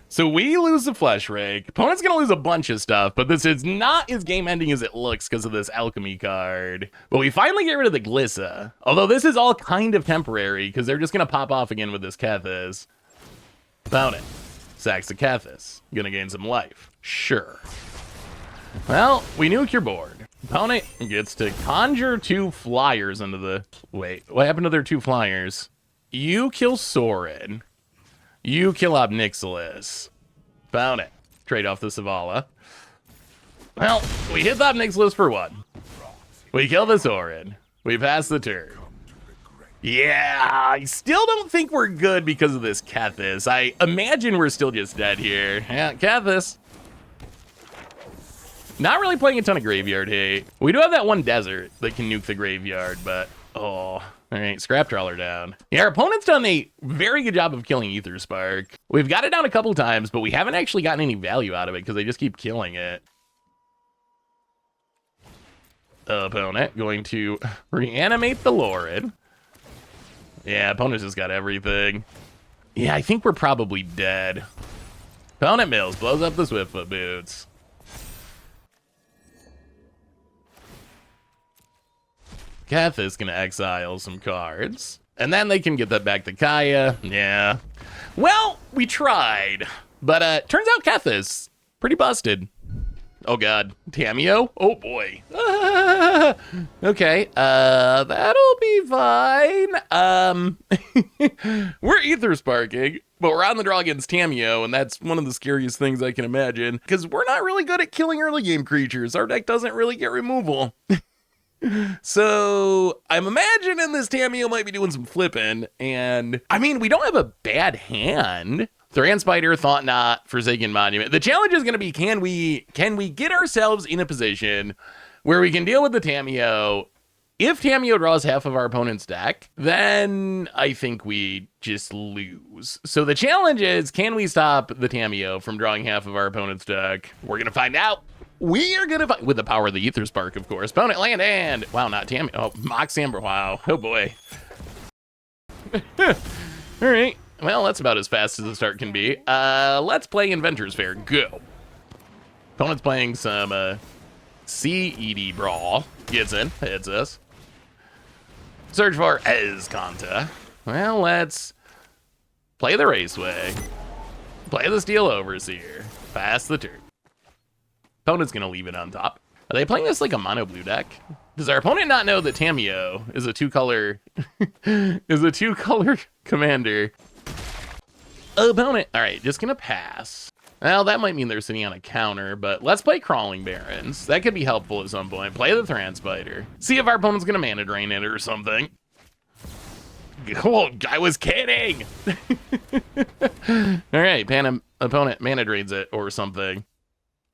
[SPEAKER 1] So we lose the Flesh Rake. Opponent's going to lose a bunch of stuff, but this is not as game-ending as it looks because of this Alchemy card. But we finally get rid of the Glissa. Although this is all kind of temporary because they're just going to pop off again with this Kethis. Found it. Sacks the Kethis. Gonna gain some life. Sure. Well, we nuke your board. Opponent gets to conjure 2 flyers into the... Wait, what happened to their 2 flyers? You kill Sorin. You kill Obnixilis. Found it. Trade off the Zavala. Well, we hit the Obnixilis for 1. We kill the Sorin. We pass the turn. Yeah, I still don't think we're good because of this Kethis. I imagine we're still just dead here. Yeah, Kethis. Not really playing a ton of graveyard hate. We do have that one desert that can nuke the graveyard, but... Oh, all right, Scrap Trawler down. Yeah, our opponent's done a very good job of killing Aetherspark. We've got it down a couple times, but we haven't actually gotten any value out of it because they just keep killing it. Opponent going to reanimate the Lorin. Yeah, opponent's just got everything. Yeah, I think we're probably dead. Opponent mills, blows up the Swiftfoot Boots. Keth is going to exile some cards. And then they can get that back to Kaya. Yeah. Well, we tried. But turns out Keth is pretty busted. Oh, God. Tameo? Oh, boy. Okay. That'll be fine. We're Aethersparking, but we're on the draw against Tameo, and that's one of the scariest things I can imagine. Because we're not really good at killing early game creatures. Our deck doesn't really get removal. So I'm imagining this Tameo might be doing some flipping, and I mean, we don't have a bad hand. Thran Spider, Thought Knot, Forsaken Monument. The challenge is going to be, can we get ourselves in a position where we can deal with the Tameo? If Tameo draws half of our opponent's deck, then I think we just lose. So the challenge is, can we stop the Tameo from drawing half of our opponent's deck? We're going to find out. We are going to find, with the power of the Aetherspark, of course. Opponent land and, wow, not Tameo. Oh, Mox Amber, wow. Oh boy. Alright. Well, that's about as fast as the start can be. Let's play Inventor's Fair. Go. Opponent's playing some CED Brawl. Gets in. Hits us. Search for Esconta. Well, let's play the Raceway. Play the Steel Overseer. Pass the turn. Opponent's going to leave it on top. Are they playing this like a mono blue deck? Does our opponent not know that Tamiyo is a two-color commander? Opponent. All right, just going to pass. Well, that might mean they're sitting on a counter, but let's play Crawling Barons. That could be helpful at some point. Play the Thranspider. See if our opponent's going to mana drain it or something. Oh, I was kidding! All right, opponent mana drains it or something.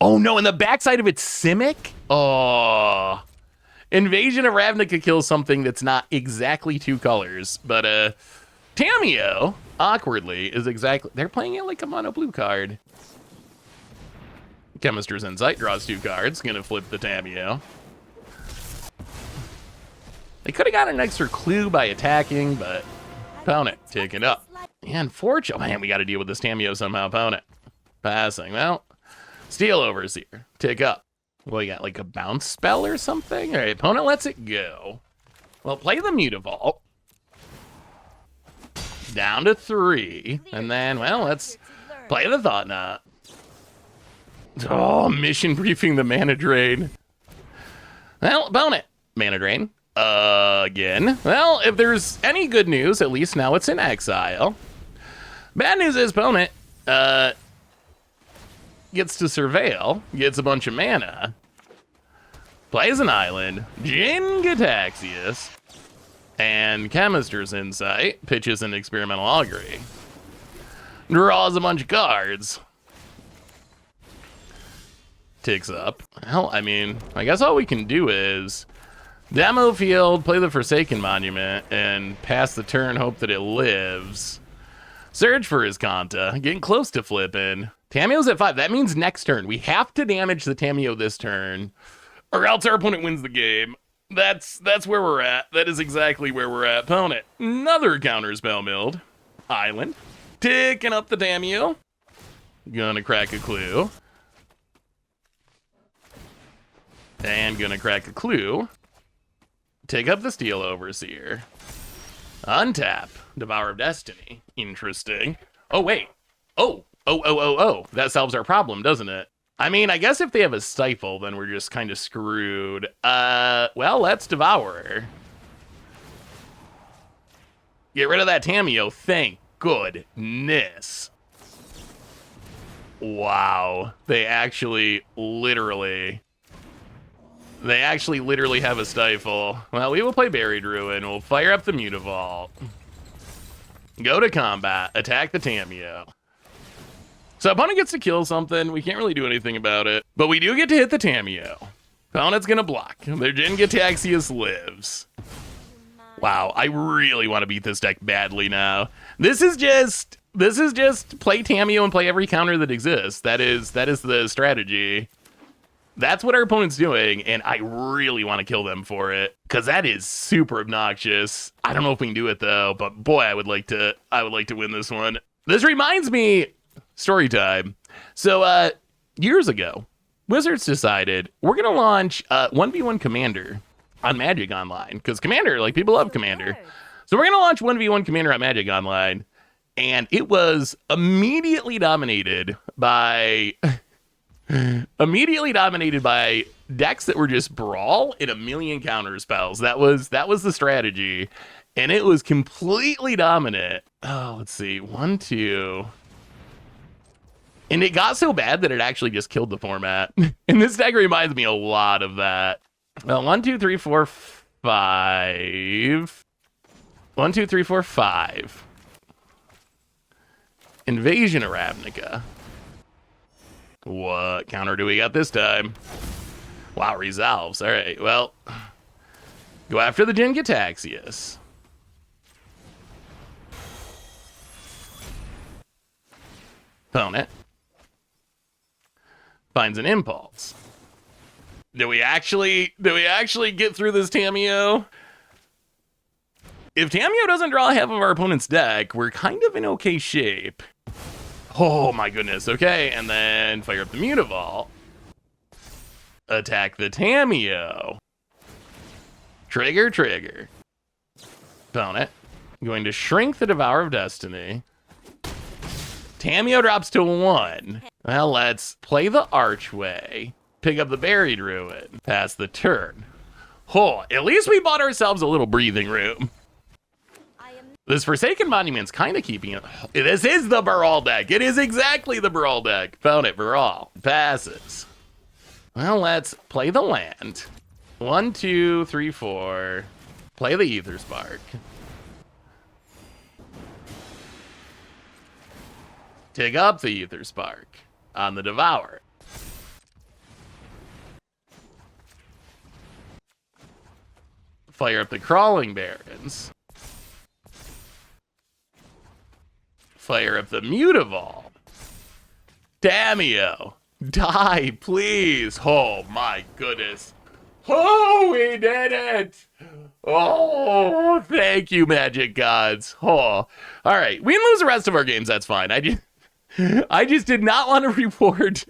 [SPEAKER 1] Oh no, and the backside of it's Simic? Oh. Invasion of Ravnica kills something that's not exactly two colors, but Tamiyo, awkwardly, is exactly... They're playing it like a mono blue card. Chemist's Insight draws two cards, gonna flip the Tamiyo. They could have got an extra clue by attacking, but opponent taking up. And Forge, oh man, we got to deal with this Tamiyo somehow. Opponent passing. Well, Steel Overseer, tick up. Well, you got like a bounce spell or something? All right, opponent lets it go. Well, play the Mutavault. Down to 3. And then, well, let's play the Thought Knot. Oh, mission briefing the mana drain. Well, opponent, mana drain. Again. Well, if there's any good news, at least now it's in exile. Bad news is opponent gets to surveil, gets a bunch of mana, plays an island, Jin Gataxius, and Chemist's Insight, pitches an Experimental Augury, draws a bunch of cards, ticks up. Well, I mean, I guess all we can do is demo field, play the Forsaken Monument, and pass the turn, hope that it lives. Search for Esconta, getting close to flipping. Tamiyo's at 5. That means next turn. We have to damage the Tamiyo this turn, or else our opponent wins the game. That's where we're at. That is exactly where we're at. Opponent, another counter spell milled. Island, ticking up the Tamiyo. Gonna crack a clue. And gonna crack a clue. Take up the Steel Overseer. Untap. Devour of Destiny. Interesting. Oh, wait. Oh. That solves our problem, doesn't it? I mean, I guess if they have a Stifle, then we're just kind of screwed. Well, let's Devour. Get rid of that Tamiyo. Thank goodness. Wow. They actually literally have a Stifle. Well, we will play Buried Ruin. We'll fire up the Mutavault. Go to combat. Attack the Tamiyo. So opponent gets to kill something. We can't really do anything about it. But we do get to hit the Tamiyo. Opponent's going to block. Their Jin Gataxius lives. Wow, I really want to beat this deck badly now. This is just play Tamiyo and play every counter that exists. That is the strategy. That's what our opponent's doing, and I really want to kill them for it, because that is super obnoxious. I don't know if we can do it, though, but boy, I would like to win this one. This reminds me, story time. So, years ago, Wizards decided we're going to launch 1v1 Commander on Magic Online, because Commander, like, people love Commander. So we're going to launch 1v1 Commander on Magic Online, and it was immediately dominated by decks that were just Brawl and a million counter spells. That was the strategy, and it was completely dominant. Oh, let's see, 1, 2, and it got so bad that it actually just killed the format. And this deck reminds me a lot of that. Well, 1, 2, 3, 4, 5. 1, 2, 3, 4, 5. Invasion of Ravnica. What counter do we got this time? Wow, resolves. All right, well, go after the Jin Gataxius. Opponent finds an impulse. Do we actually get through this Tamiyo? If Tamio doesn't draw half of our opponent's deck, we're kind of in okay shape. Oh my goodness, okay, and then fire up the Mutavault. Attack the Tamio. Trigger. Opponent. Going to shrink the Devourer of Destiny. Tamio drops to 1. Well, let's play the Archway. Pick up the Buried Ruin. Pass the turn. Oh, at least we bought ourselves a little breathing room. This Forsaken Monument's kind of keeping it. This is the Brawl deck. It is exactly the Brawl deck. Found it, Brawl. Passes. Well, let's play the land. 1, 2, 3, 4. Play the Aetherspark. Take up the Aetherspark on the Devourer. Fire up the Crawling Barrens. Fire up the Mutavault. Tamio, die, please. Oh my goodness. Oh, we did it. Oh, thank you, Magic Gods. Oh, all right. We can lose the rest of our games. That's fine. I just did not want to reward.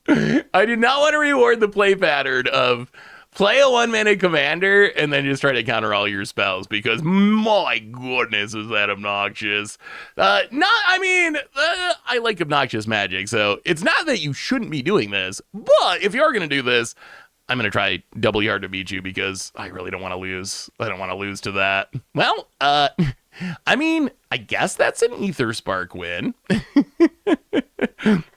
[SPEAKER 1] I did not want to reward the play pattern of play a 1-mana commander and then just try to counter all your spells because my goodness is that obnoxious. I like obnoxious Magic, so it's not that you shouldn't be doing this, but if you are going to do this, I'm going to try doubly hard to beat you because I really don't want to lose. I don't want to lose to that. Well, I guess that's an Aetherspark win.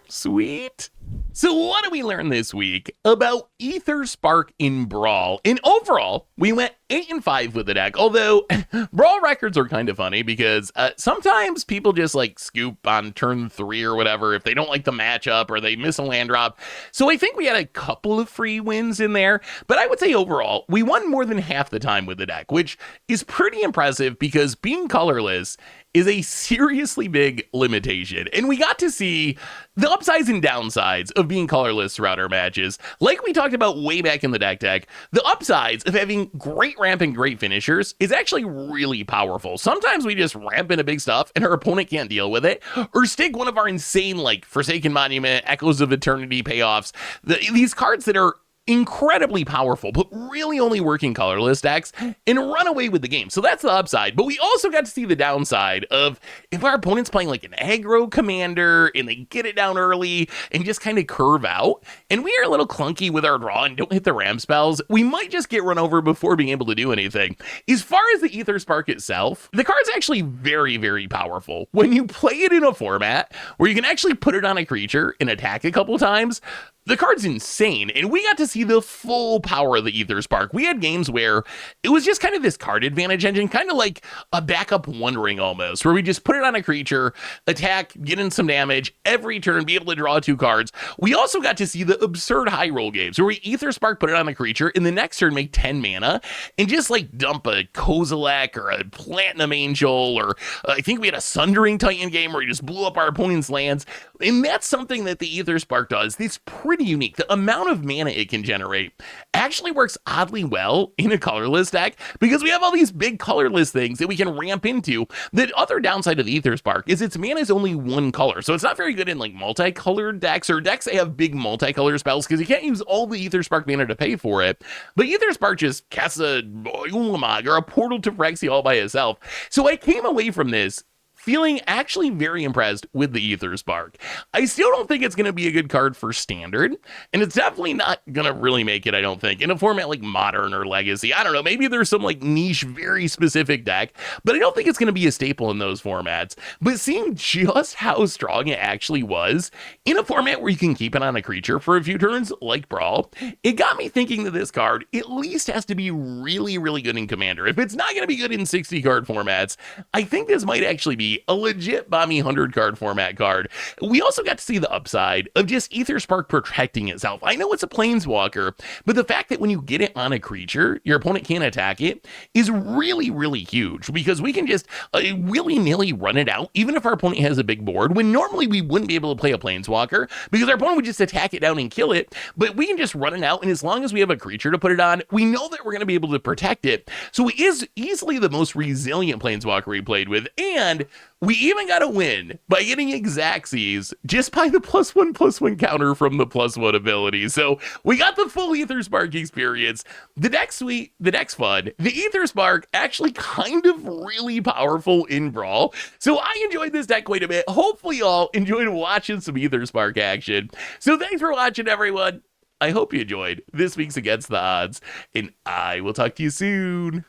[SPEAKER 1] Sweet. So what did we learn this week about Aetherspark in Brawl? And overall, we went 8-5 with the deck, although Brawl records are kind of funny because sometimes people just like scoop on turn 3 or whatever if they don't like the matchup or they miss a land drop. So I think we had a couple of free wins in there, but I would say overall, we won more than half the time with the deck, which is pretty impressive because being colorless is a seriously big limitation. And we got to see the upsides and downsides of being colorless throughout our matches. Like we talked about way back in the deck, the upsides of having great ramp and great finishers is actually really powerful. Sometimes we just ramp into big stuff and our opponent can't deal with it, or stick one of our insane like Forsaken Monument, Echoes of Eternity payoffs, these cards that are incredibly powerful, but really only work in colorless decks and run away with the game. So that's the upside. But we also got to see the downside of if our opponent's playing like an aggro commander and they get it down early and just kind of curve out, and we are a little clunky with our draw and don't hit the ram spells, we might just get run over before being able to do anything. As far as the Aetherspark itself, the card's actually very, very powerful. When you play it in a format where you can actually put it on a creature and attack a couple times, the card's insane, and we got to see the full power of the Aetherspark. We had games where it was just kind of this card advantage engine, kind of like a backup One Ring almost, where we just put it on a creature, attack, get in some damage, every turn be able to draw 2 cards. We also got to see the absurd high roll games, where we Aetherspark, put it on a creature, and the next turn make 10 mana, and just like dump a Kozilek or a Platinum Angel, or I think we had a Sundering Titan game where we just blew up our opponent's lands, and that's something that the Aetherspark does. It's pretty unique. The amount of mana it can generate actually works oddly well in a colorless deck because we have all these big colorless things that we can ramp into. The other downside of the Aetherspark is its mana is only 1 color, so it's not very good in like multicolored decks or decks that have big multicolor spells because you can't use all the Aetherspark mana to pay for it. But Aetherspark just casts a Ulamog or a Portal to Phyrexia all by itself. So I came away from this feeling actually very impressed with the Aetherspark. I still don't think it's going to be a good card for Standard, and it's definitely not going to really make it, I don't think, in a format like Modern or Legacy. I don't know, maybe there's some like niche, very specific deck, but I don't think it's going to be a staple in those formats. But seeing just how strong it actually was in a format where you can keep it on a creature for a few turns, like Brawl, it got me thinking that this card at least has to be really, really good in Commander. If it's not going to be good in 60 card formats, I think this might actually be be a legit Bomby 100 card format card. We also got to see the upside of just Aetherspark protecting itself. I know it's a Planeswalker, but the fact that when you get it on a creature, your opponent can't attack it is really, really huge, because we can just willy-nilly run it out, even if our opponent has a big board, when normally we wouldn't be able to play a Planeswalker, because our opponent would just attack it down and kill it, but we can just run it out, and as long as we have a creature to put it on, we know that we're going to be able to protect it. So it is easily the most resilient Planeswalker we played with, and we even got a win by getting Xaxes just by the +1/+1 counter from the +1 ability. So we got the full Aetherspark experience. The deck's sweet, the deck's fun. The Aetherspark actually kind of really powerful in Brawl. So I enjoyed this deck quite a bit. Hopefully y'all enjoyed watching some Aetherspark action. So thanks for watching, everyone. I hope you enjoyed this week's Against the Odds, and I will talk to you soon.